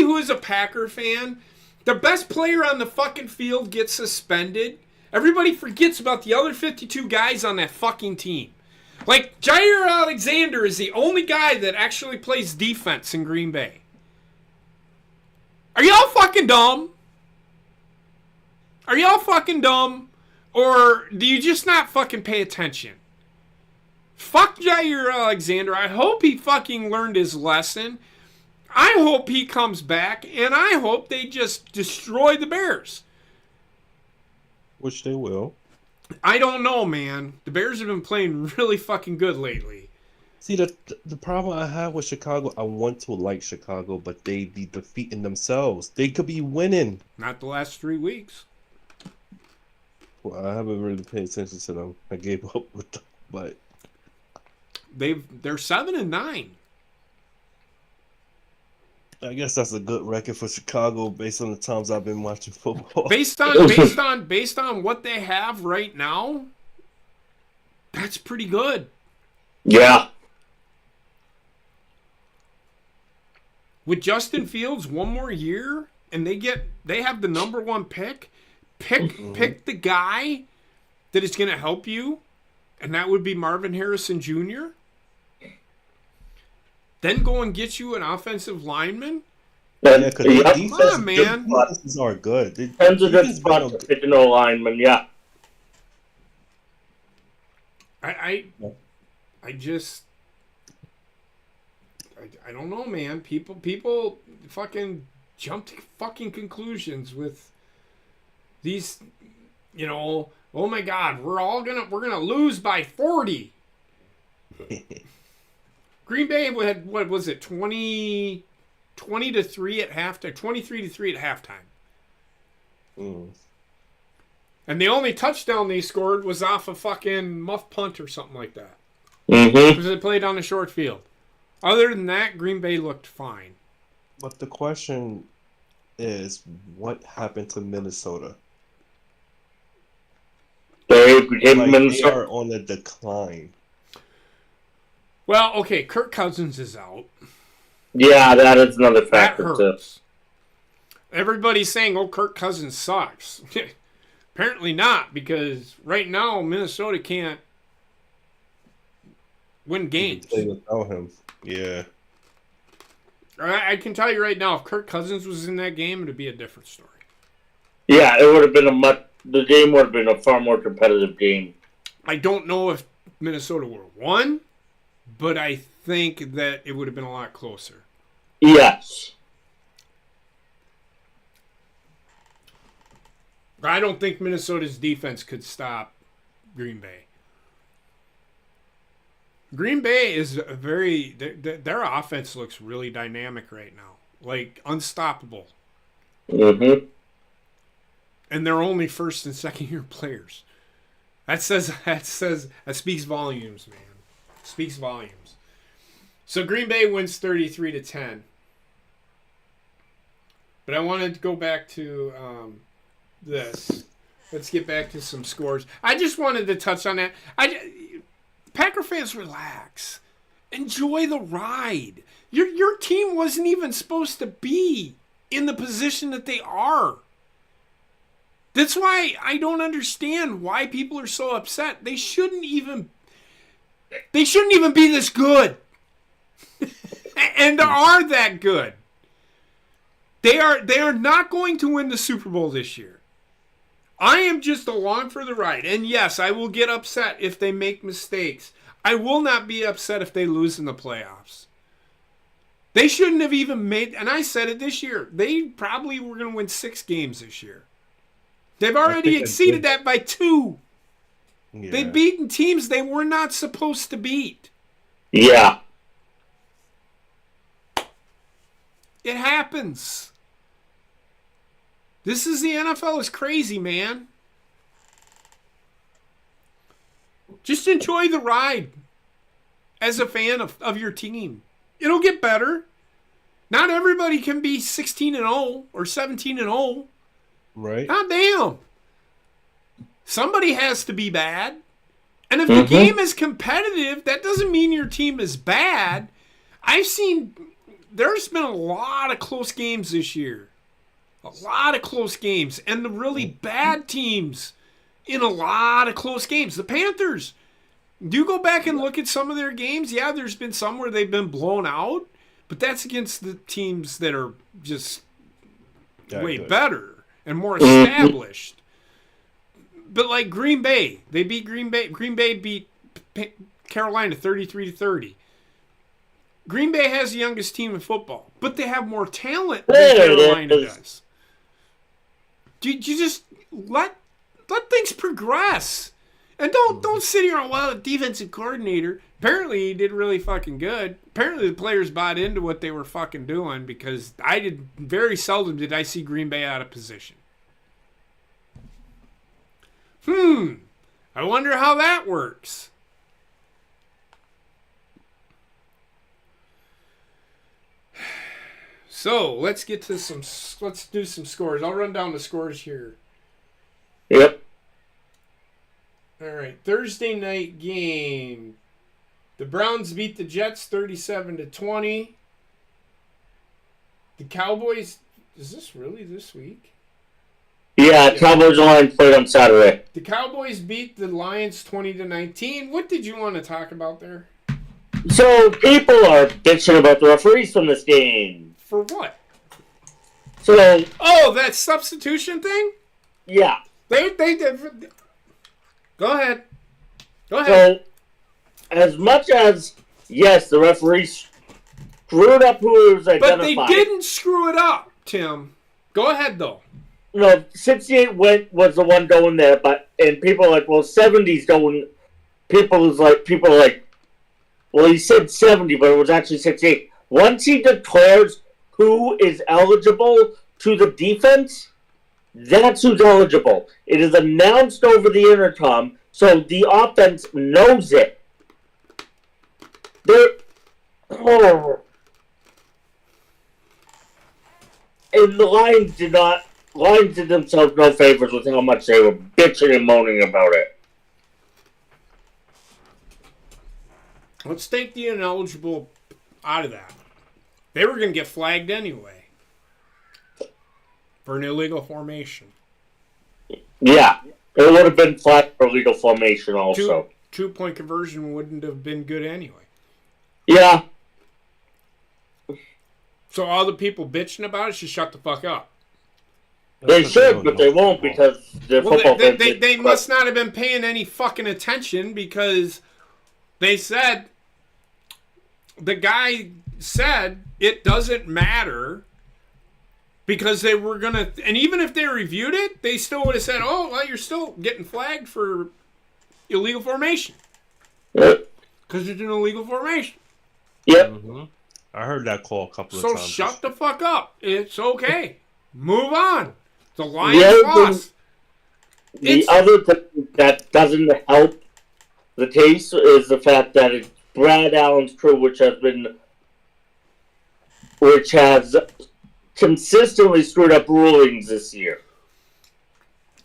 who is a Packer fan, the best player on the fucking field gets suspended. Everybody forgets about the other 52 guys on that fucking team. Like, Jair Alexander is the only guy that actually plays defense in Green Bay. Are y'all fucking dumb? Are y'all fucking dumb? Or do you just not fucking pay attention? Fuck Jair Alexander. I hope he fucking learned his lesson. I hope he comes back, and I hope they just destroy the Bears. Which they will. I don't know, man. The Bears have been playing really fucking good lately. See, the problem I have with Chicago, I want to like Chicago, but they be defeating themselves. They could be winning. Not the last 3 weeks. Well, I haven't really paid attention to them. I gave up with them, but They're 7-9. I guess that's a good record for Chicago based on the times I've been watching football. Based on what they have right now, that's pretty good. Yeah. With Justin Fields 1 more year, and they have the number 1 pick. Pick the guy that is going to help you, and that would be Marvin Harrison Jr., then go and get you an offensive lineman? Then, Yeah, because yep. Come on, man. defenses are good. Depends a good spot to pick an O-lineman, yeah. I just I don't know, man. People fucking jump to fucking conclusions with these, oh my God, we're gonna lose by 40. Green Bay had, what was it, 20 to 3 at halftime, 23 to 3 at halftime. Mm. And the only touchdown they scored was off a fucking muff punt or something like that. Mm-hmm. Because they played on a short field. Other than that, Green Bay looked fine. But the question is, what happened to Minnesota? They are on the decline. Well, okay, Kirk Cousins is out. Yeah, that is another That factor too. hurts. Everybody's saying, Kirk Cousins sucks. Apparently not, because right now Minnesota can't win games. Play without him. Yeah. I can tell you right now, if Kirk Cousins was in that game, it would be a different story. Yeah, it would have been the game would have been a far more competitive game. I don't know if Minnesota would have won, but I think that it would have been a lot closer. Yes. I don't think Minnesota's defense could stop Green Bay. Green Bay is their offense looks really dynamic right now, like unstoppable. Mm-hmm. And they're only first and second year players. That speaks volumes, man. Speaks volumes. So Green Bay wins 33-10. But I wanted to go back to this. Let's get back to some scores. I just wanted to touch on that. Packer fans, relax. Enjoy the ride. Your team wasn't even supposed to be in the position that they are. That's why I don't understand why people are so upset. They shouldn't even be this good. And are that good. They are not going to win the Super Bowl this year. I am just along for the ride. And yes, I will get upset if they make mistakes. I will not be upset if they lose in the playoffs. They shouldn't have even made, and I said it this year, they probably were going to win 6 games this year. They've already exceeded that by 2. Yeah. They've beaten teams they were not supposed to beat. Yeah. It happens. This is the NFL is crazy, man. Just enjoy the ride as a fan of your team. It'll get better. Not everybody can be 16-0 or 17-0. Right. God damn. Somebody has to be bad. And if the game is competitive, that doesn't mean your team is bad. There's been a lot of close games this year. A lot of close games. And the really bad teams in a lot of close games. The Panthers. Do you go back and look at some of their games? Yeah, there's been some where they've been blown out. But that's against the teams that are just way better and more established. But like Green Bay. They beat Green Bay. Green Bay beat Carolina 33-30. Green Bay has the youngest team in football, but they have more talent than Carolina does. You just let things progress, and don't sit here and the defensive coordinator. Apparently, he did really fucking good. Apparently, the players bought into what they were fucking doing because very seldom did I see Green Bay out of position. I wonder how that works. So let's do some scores. I'll run down the scores here. Yep. All right, Thursday night game. The Browns beat the Jets 37-20. The Cowboys. Is this really this week? Yeah, Cowboys and Lions played on Saturday. The Cowboys beat the Lions 20-19. What did you want to talk about there? So people are bitching about the referees from this game. For what? So Oh, that substitution thing? yeah. They did. Go ahead. Go ahead. So as much as yes, the referees screwed up who was identified. But they didn't screw it up, Tim. Go ahead though. No, 68 was the one going there, and people are like, well, 70's going. People are like, well, he said 70, but it was actually 68. Once he declares who is eligible to the defense, that's who's eligible. It is announced over the intercom, so the offense knows it. And the Lions did themselves no favors with how much they were bitching and moaning about it. Let's take the ineligible out of that. They were going to get flagged anyway for an illegal formation. Yeah, it would have been flagged for illegal formation also. Two-point conversion wouldn't have been good anyway. Yeah. So all the people bitching about it should shut the fuck up. They should, but they won't because their football fans. They must not have been paying any fucking attention because they said, the guy said it doesn't matter because they were going to, and even if they reviewed it, they still would have said, oh, well, you're still getting flagged for illegal formation. Yep. Because it's an illegal formation. Yep. Mm-hmm. I heard that call a couple of So times. shut the fuck up. It's okay. Move on. The Lions lost. The other thing that doesn't help the case is the fact that it's Brad Allen's crew, which has consistently screwed up rulings this year.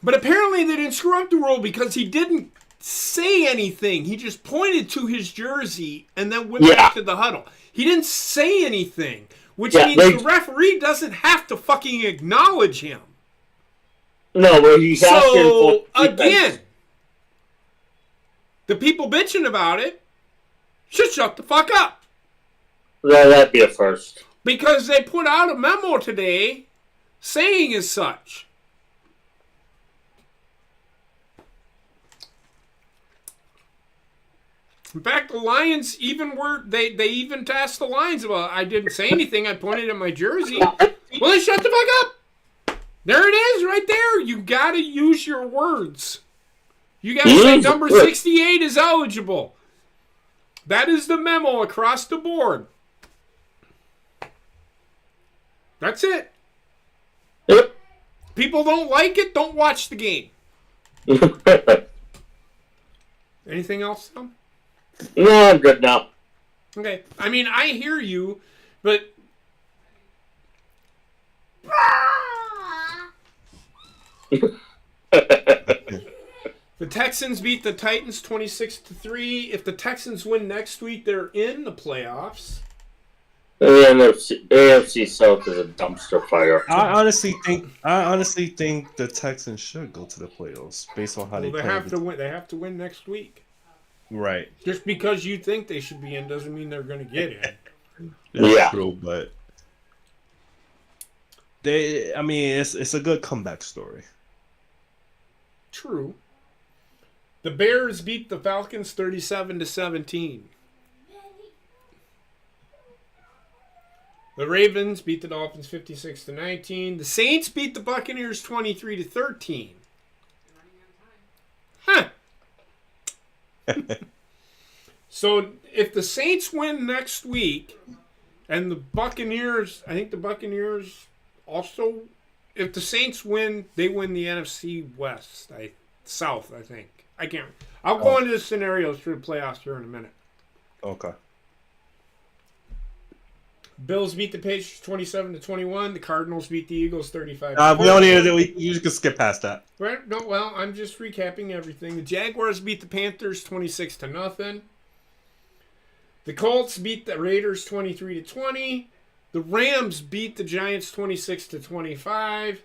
But apparently they didn't screw up the rule because he didn't say anything. He just pointed to his jersey and then went back to the huddle. He didn't say anything, which means the referee doesn't have to fucking acknowledge him. No, but he has So, again, the people bitching about it should shut the fuck up. Well, that'd be a first. Because they put out a memo today saying as such. In fact, the Lions even they even asked the Lions about, I didn't say anything, I pointed at my jersey. Well, then shut the fuck up. There it is, right there. You gotta use your words. You gotta say number 68 is eligible. That is the memo across the board. That's it. Yep. People don't like it, don't watch the game. Anything else, Tom? No, I'm good now. Okay. I mean, I hear you, but the Texans beat the Titans 26-3. If the Texans win next week, they're in the playoffs. The AFC South is a dumpster fire. I honestly think the Texans should go to the playoffs based on how they play. Have to win. They have to win next week. Right. Just because you think they should be in doesn't mean they're going to get in. That's true, but it's a good comeback story. True. The Bears beat the Falcons 37-17. The Ravens beat the Dolphins 56-19. The Saints beat the Buccaneers 23-13. Huh. So if the Saints win next week, and the Buccaneers, I think the Buccaneers also, if the Saints win, they win the NFC West, South, I think. I can't. I'll go into the scenarios for the playoffs here in a minute. Okay. Bills beat the Patriots 27-21. The Cardinals beat the Eagles 35. We don't need to. You can skip past that. Right? No. Well, I'm just recapping everything. The Jaguars beat the Panthers 26-0. The Colts beat the Raiders 23-20. The Rams beat the Giants 26-25.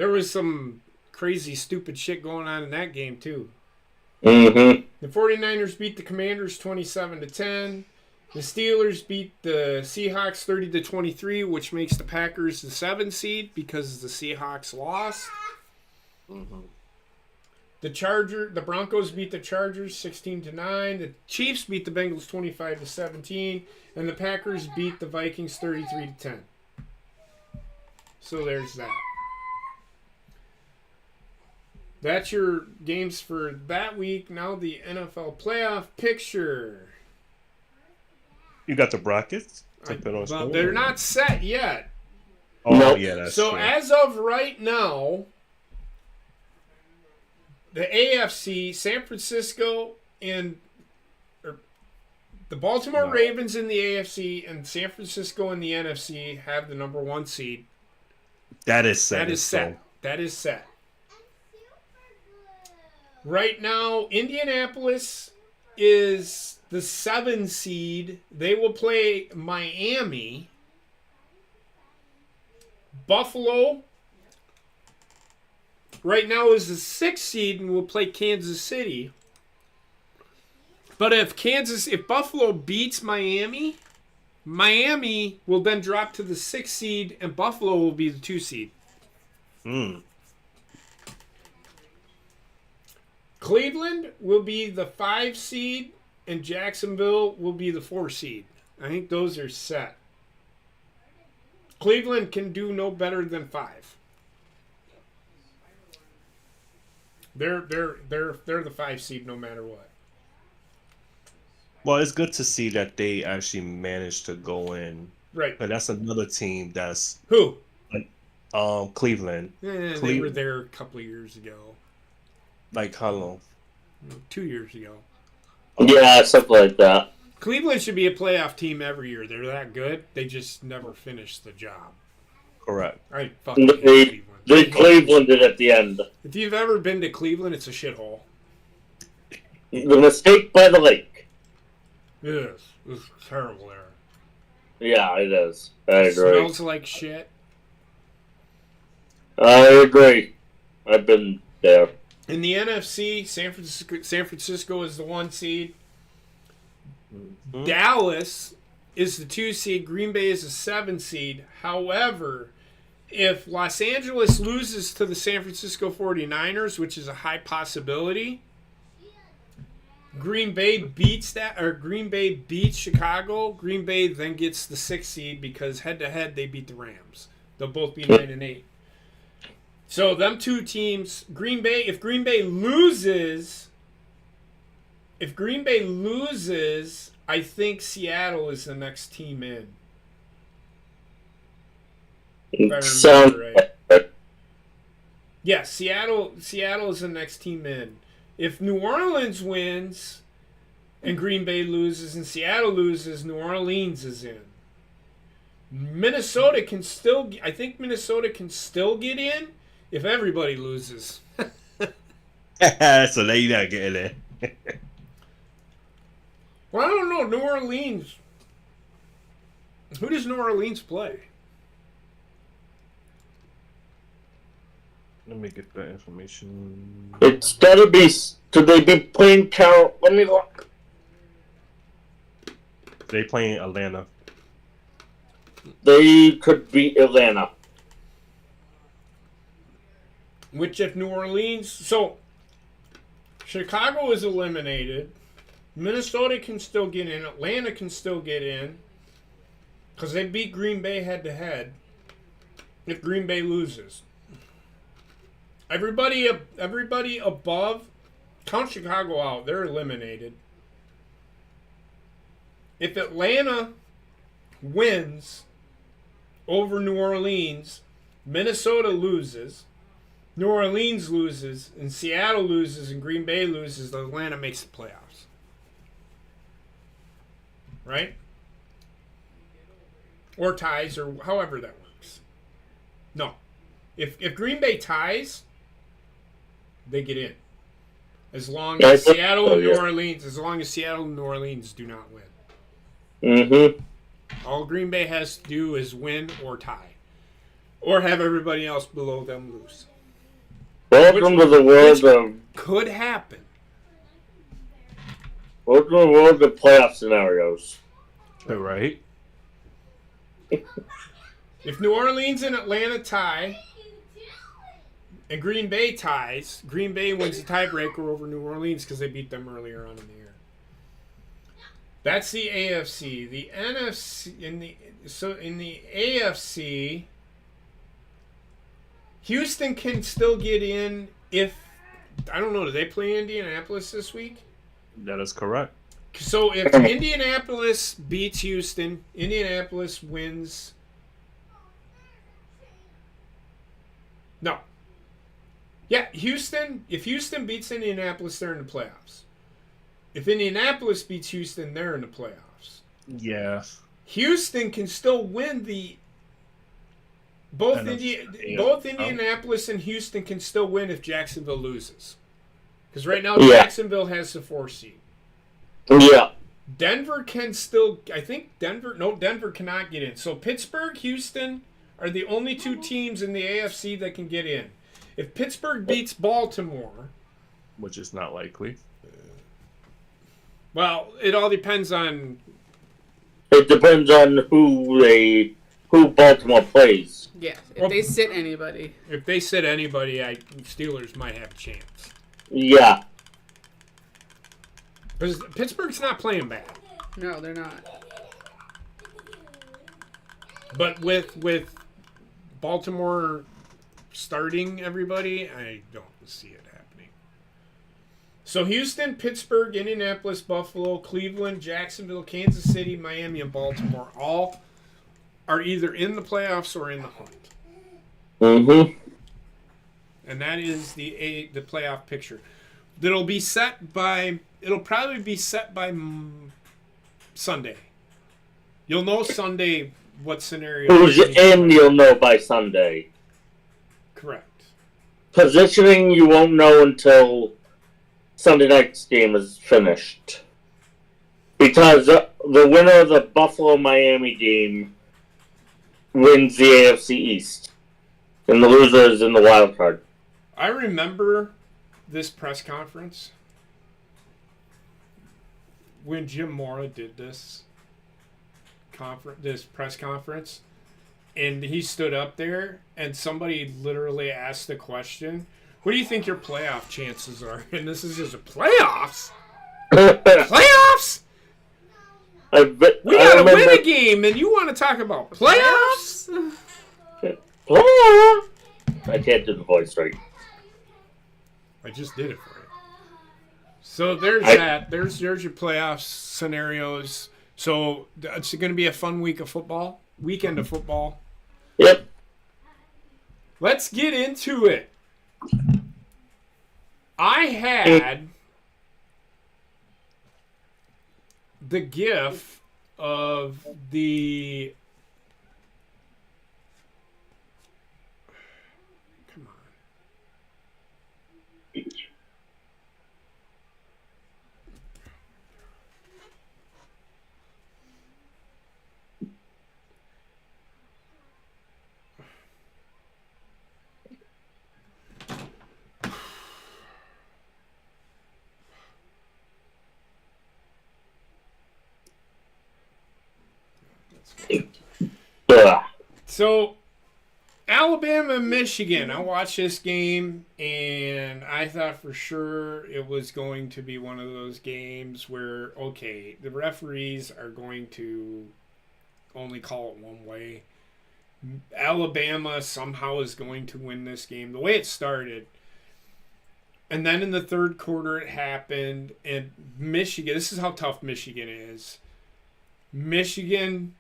There was some crazy, stupid shit going on in that game, too. Mm-hmm. The 49ers beat the Commanders 27-10. The Steelers beat the Seahawks 30-23, which makes the Packers the 7 seed because the Seahawks lost. Mm-hmm. The Broncos beat the Chargers 16-9. The Chiefs beat the Bengals 25-17, and the Packers beat the Vikings 33-10. So there's that. That's your games for that week. Now the NFL playoff picture. You got the brackets? Well, they're not set yet. Oh, Nope. yeah, that's So true. as of right now, the AFC, San Francisco, and the Baltimore Ravens in the AFC and San Francisco in the NFC have the number 1 seed. That is set. That is set. That is set. Right now, Indianapolis is the 7 seed. They will play Miami. Buffalo right now is the 6th seed and will play Kansas City. But if Buffalo beats Miami, Miami will then drop to the 6th seed and Buffalo will be the 2 seed. Cleveland will be the 5 seed and Jacksonville will be the 4 seed. I think those are set. Cleveland can do no better than 5. They're the 5 seed no matter what. Well, it's good to see that they actually managed to go in. Right. But that's another team that's Who? Cleveland. They were there a couple of years ago. Like how long? 2 years ago. Yeah, something like that. Cleveland should be a playoff team every year. They're that good. They just never finish the job. Correct. I fucking hate Cleveland. They Clevelanded at the end. If you've ever been to Cleveland, it's a shithole. The mistake by the lake. It is. It's terrible there. Yeah, it is. I It agree. smells like shit. I agree. I've been there. In the NFC, San Francisco is the 1 seed. Mm-hmm. Dallas is the 2 seed. Green Bay is the 7 seed. However, if Los Angeles loses to the San Francisco 49ers, which is a high possibility, Green Bay beats Chicago. Green Bay then gets the 6th seed because head-to-head they beat the Rams. They'll both be 9-8. So them 2 teams, if Green Bay loses, I think Seattle is the next team in. If I Sounds remember right. Yeah, Seattle is the next team in. If New Orleans wins and Green Bay loses and Seattle loses, New Orleans is in. Minnesota can still get in if everybody loses. So they not getting it. Well, I don't know. New Orleans. Who does New Orleans play? Let me get that information. It's gotta be. Could they be playing Carol? Let me look. They playing Atlanta. They could beat Atlanta. Which if New Orleans... So, Chicago is eliminated. Minnesota can still get in. Atlanta can still get in. Because they beat Green Bay head-to-head. If Green Bay loses. Everybody above... Count Chicago out. They're eliminated. If Atlanta wins over New Orleans, Minnesota loses, New Orleans loses, and Seattle loses, and Green Bay loses, Atlanta makes the playoffs. Right? Or ties, or however that works. No. If Green Bay ties, they get in. As long as Seattle and New Orleans do not win. Mm-hmm. All Green Bay has to do is win or tie. Or have everybody else below them lose. Welcome to the world of could happen. welcome to the world of playoff scenarios. Right? If New Orleans and Atlanta tie, and Green Bay ties, Green Bay wins the tiebreaker over New Orleans because they beat them earlier on in the year. That's the AFC. The NFC in the AFC, Houston can still get in if I don't know. Do they play Indianapolis this week? That is correct. So if Indianapolis beats Houston, Indianapolis wins. No. Yeah, Houston. If Houston beats Indianapolis, they're in the playoffs. If Indianapolis beats Houston, they're in the playoffs. Yeah. Houston can still win the. Both Indianapolis and Houston can still win if Jacksonville loses. Because right now Jacksonville has the 4 seed. Yeah. Denver can still. I think Denver. No, Denver cannot get in. So Pittsburgh, Houston are the only 2 teams in the AFC that can get in. If Pittsburgh beats Baltimore, Which is not likely. well, it all depends on. It depends on who Baltimore plays. Yeah, if they sit anybody. If they sit anybody, Steelers might have a chance. Yeah. Because Pittsburgh's not playing bad. No, they're not. But with Baltimore starting everybody, I don't see it happening. So Houston, Pittsburgh, Indianapolis, Buffalo, Cleveland, Jacksonville, Kansas City, Miami, and Baltimore all are either in the playoffs or in the hunt. Mm-hmm. And that is the playoff picture. It'll probably be set by Sunday. You'll know Sunday what scenario. Who's in, you'll know by Sunday. Correct. Positioning, you won't know until Sunday night's game is finished. Because the winner of the Buffalo-Miami game wins the AFC East. And the loser is in the wild card. I remember this press conference when Jim Mora did this press conference, and he stood up there and somebody literally asked the question, what do you think your playoff chances are? And this is just playoffs? Playoffs? We gotta win a game and you want to talk about playoffs? I can't do the voice right. I just did it for you. So there's that. There's your playoff scenarios. So it's going to be a fun weekend of football. Yep. Let's get into it. I had the gift of the. Come on. So, Alabama and Michigan. I watched this game, and I thought for sure it was going to be one of those games where, okay, the referees are going to only call it one way. Alabama somehow is going to win this game. The way it started. And then in the third quarter it happened, and Michigan, this is how tough Michigan is. Michigan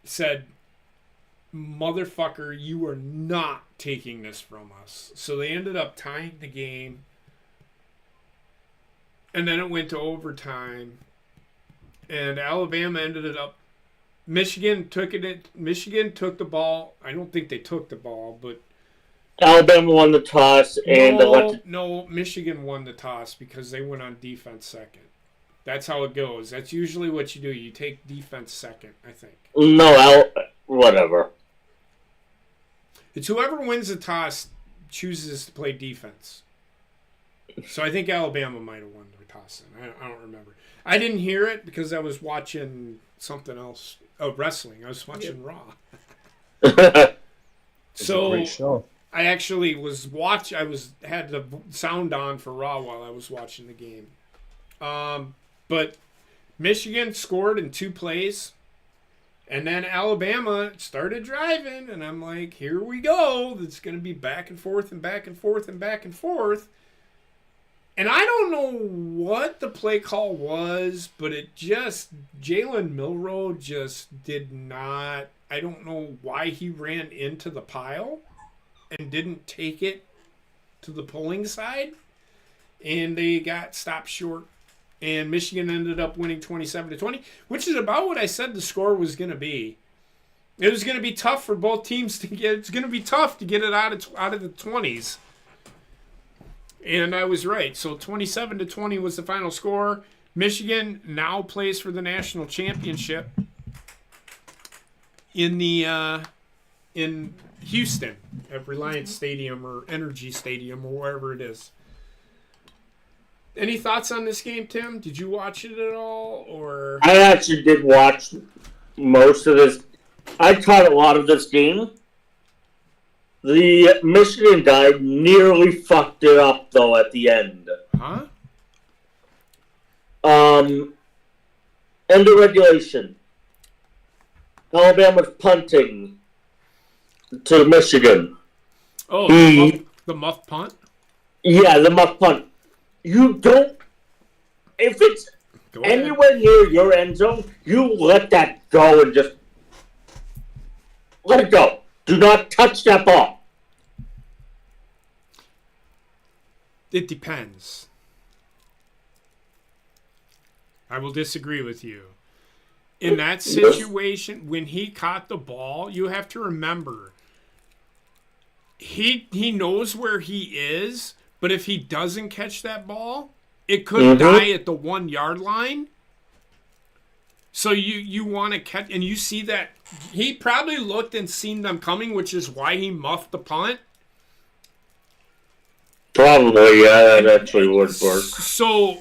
said, motherfucker, you are not taking this from us. So they ended up tying the game. And then it went to overtime. And Alabama ended up. Michigan took the ball. I don't think they took the ball, but Alabama won the toss and no, Michigan won the toss because they went on defense second. That's how it goes. That's usually what you do. You take defense second, I think. No, whatever. It's whoever wins the toss chooses to play defense. So I think Alabama might have won the toss. I don't remember. I didn't hear it because I was watching something else. Oh, wrestling. I was watching Raw. So a great show. I actually had the sound on for Raw while I was watching the game. But Michigan scored in 2 plays. And then Alabama started driving, and I'm like, here we go. It's going to be back and forth and back and forth and back and forth. And I don't know what the play call was, but Jalen Milroe just did not, I don't know why he ran into the pile and didn't take it to the pulling side. And they got stopped short. And Michigan ended up winning 27-20, which is about what I said the score was going to be. It was going to be tough for both teams to get. It's going to be tough to get it out of the 20s. And I was right. So 27-20 was the final score. Michigan now plays for the national championship in Houston at Reliance Stadium or Energy Stadium or wherever it is. Any thoughts on this game, Tim? Did you watch it at all, or? I actually did watch most of this. I caught a lot of this game. The Michigan guy nearly fucked it up, though, at the end. Huh? End of regulation. Alabama's punting to Michigan. Oh, the muff punt? Yeah, the muff punt. You don't... If it's anywhere near your end zone, you let that go and just... Let it go. Do not touch that ball. It depends. I will disagree with you. In that situation, when he caught the ball, you have to remember, he knows where he is, but if he doesn't catch that ball, it could die at the 1 yard line. So you want to catch, and you see that he probably looked and seen them coming, which is why he muffed the punt. Probably, yeah, that actually would work. So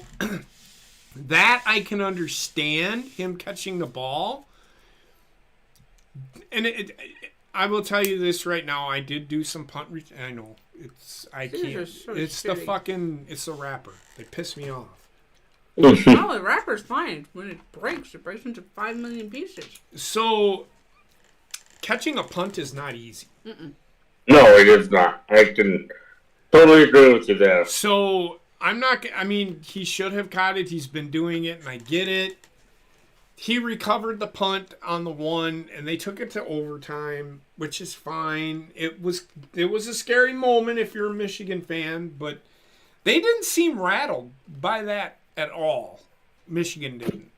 that I can understand, him catching the ball. And I will tell you this right now, I did do some punt I know. It's the wrapper. They piss me off. No, the wrapper's fine. When it breaks into 5 million pieces. So, catching a punt is not easy. No, it is not. I can totally agree with you there. So, he should have caught it. He's been doing it, and I get it. He recovered the punt on the 1, and they took it to overtime, which is fine. It was a scary moment if you're a Michigan fan, but they didn't seem rattled by that at all. Michigan didn't.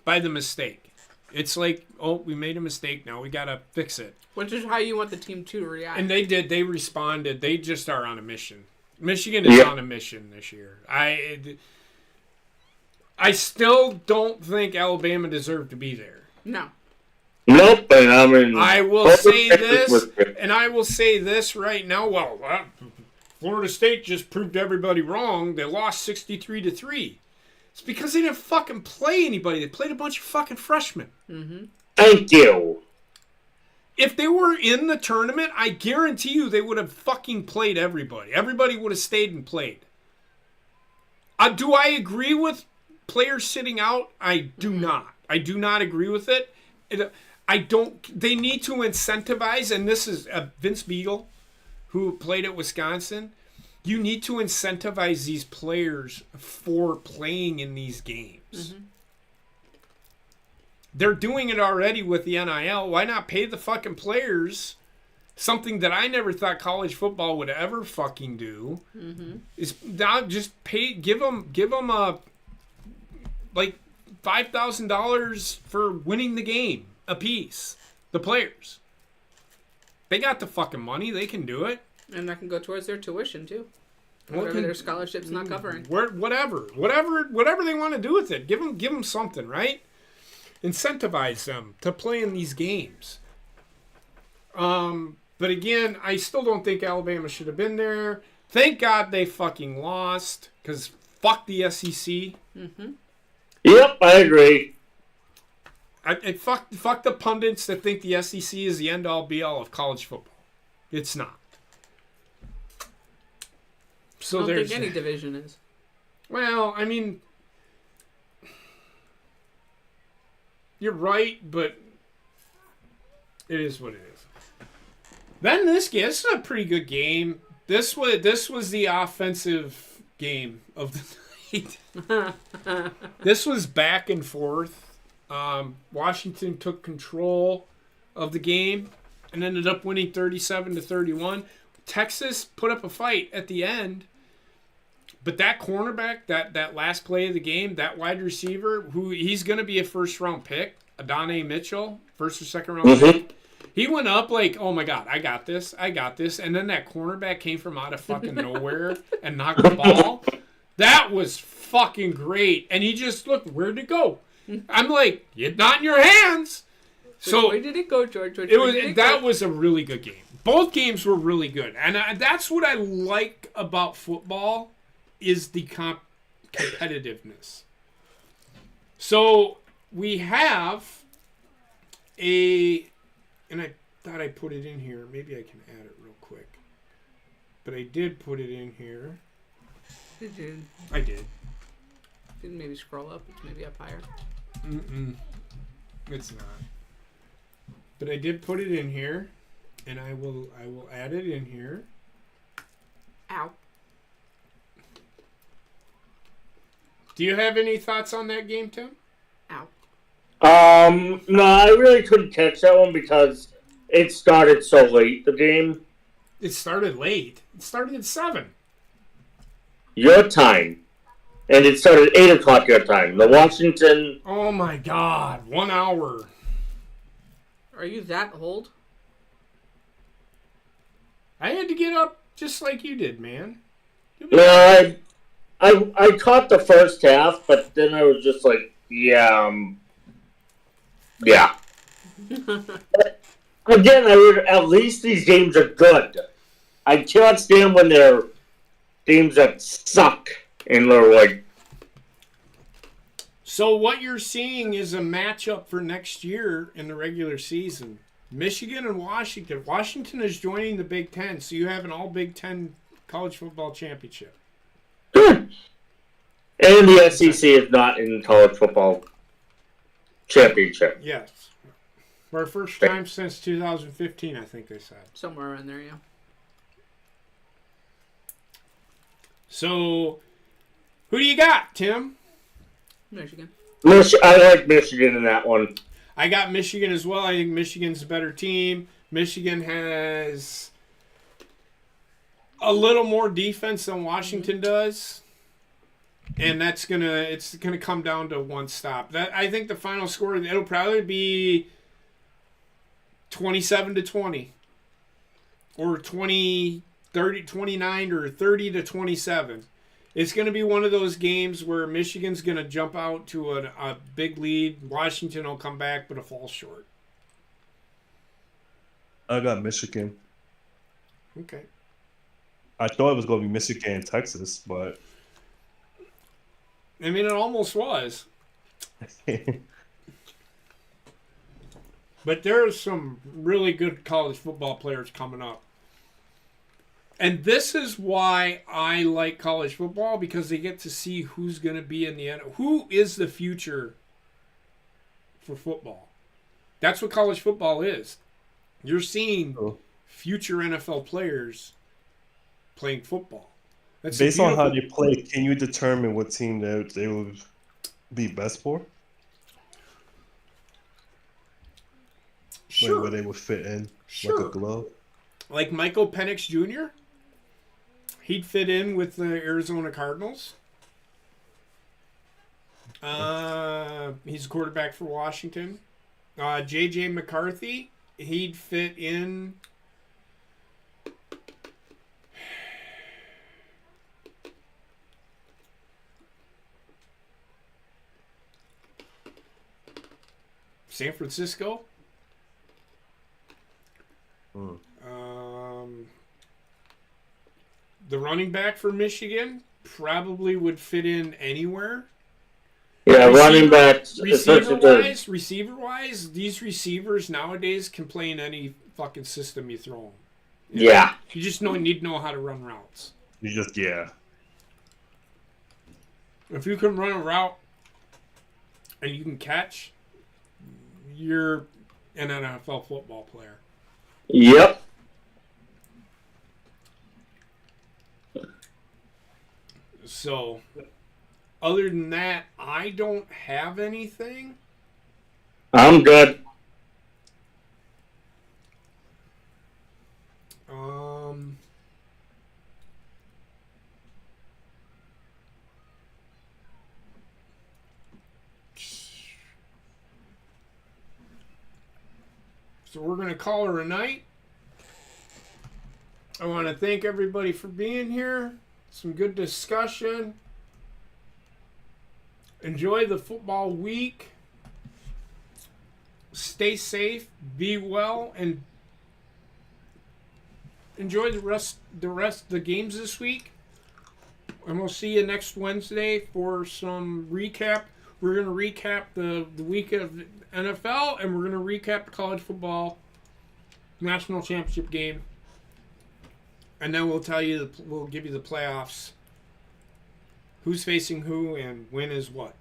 By the mistake. It's like, oh, we made a mistake, now we got to fix it. Which is how you want the team to react. And they did. They responded. They just are on a mission. Michigan is on a mission this year. I still don't think Alabama deserved to be there. No. Nope, and I will say this right now. Well, Florida State just proved everybody wrong. They lost 63-3. It's because they didn't fucking play anybody. They played a bunch of fucking freshmen. Mm-hmm. Thank you. If they were in the tournament, I guarantee you they would have fucking played everybody. Everybody would have stayed and played. Do I agree with players sitting out? I do not. I do not agree with it. They need to incentivize, and this is Vince Beagle, who played at Wisconsin. You need to incentivize these players for playing in these games. Mm-hmm. They're doing it already with the NIL. Why not pay the fucking players something that I never thought college football would ever fucking do? Mm-hmm. Is now just give them a like $5,000 for winning the game a piece. The players, they got the fucking money. They can do it, and that can go towards their tuition too. Whatever their scholarship's not covering. Whatever they want to do with it. Give them something, right? Incentivize them to play in these games. But again, I still don't think Alabama should have been there. Thank God they fucking lost, because fuck the SEC. Mm-hmm. Yep, I agree. Fuck the pundits that think the SEC is the end-all, be-all of college football. It's not. So I don't there's think any division is. Well, I mean, you're right, but it is what it is. Then this is a pretty good game. This was the offensive game of the night. This was back and forth. Washington took control of the game and ended up winning 37-31. Texas put up a fight at the end, but that cornerback, that last play of the game, that wide receiver, who he's going to be a first-round pick, Adonai Mitchell, first or second-round pick. He went up like, oh my God, I got this. And then that cornerback came from out of fucking nowhere and knocked the ball. That was fucking great. And he just looked, where'd it go? I'm like, it's not in your hands. So where did it go, George? That was a really good game. Both games were really good. And that's what I like about football is the competitiveness. So we have and I thought I put it in here. Maybe I can add it real quick. But I did put it in here. Did you? I did. Didn't maybe scroll up. It's maybe up higher. It's not. But I did put it in here, and I will add it in here. Ow. Do you have any thoughts on that game, Tim? Ow. No, I really couldn't catch that one because it started so late, the game. It started late. It started at 7. Your time. And it started 8 o'clock your time. The Washington... Oh my God. 1 hour. Are you that old? I had to get up just like you did, man. No, I caught the first half, but then I was just like, yeah. Again, at least these games are good. I cannot stand when they're games that suck and they're like. So what you're seeing is a matchup for next year in the regular season. Michigan and Washington. Washington is joining the Big Ten, so you have an all Big Ten college football championship. Good. And the SEC is not in college football championship. Yes. For our first time since 2015, I think they said. Somewhere around there, yeah. So, who do you got, Tim? Michigan. I like Michigan in that one. I got Michigan as well. I think Michigan's a better team. Michigan has a little more defense than Washington does. And it's gonna come down to one stop. I think the final score, it'll probably be 27-20. Or 29 or 30-27. It's going to be one of those games where Michigan's going to jump out to a big lead. Washington will come back, but it'll fall short. I got Michigan. Okay. I thought it was going to be Michigan and Texas, but... I mean, it almost was. But there's some really good college football players coming up. And this is why I like college football, because they get to see who's going to be in the end. Who is the future for football? That's what college football is. You're seeing future NFL players playing football. That's based on how they play, can you determine what team they will be best for? Sure. Like where they would fit in, sure. like a glove? Like Michael Penix Jr.? He'd fit in with the Arizona Cardinals. He's a quarterback for Washington. J.J. McCarthy, he'd fit in. San Francisco. The running back for Michigan probably would fit in anywhere. Yeah, running backs. Receiver wise, these receivers nowadays can play in any fucking system you throw them. Yeah. You just need to know how to run routes. Yeah. If you can run a route and you can catch, you're an NFL football player. Yep. So, other than that, I don't have anything. I'm good. So we're going to call her a night. I want to thank everybody for being here. Some good discussion. Enjoy the football week. Stay safe, be well, and enjoy the rest of the games this week. And we'll see you next Wednesday for some recap. We're going to recap the week of NFL, and we're going to recap the college football national championship game. And then we'll give you the playoffs. Who's facing who and when is what.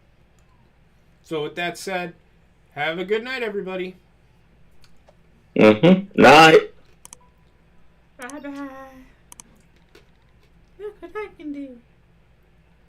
So with that said, have a good night, everybody. Night. Bye-bye. Look what I can do.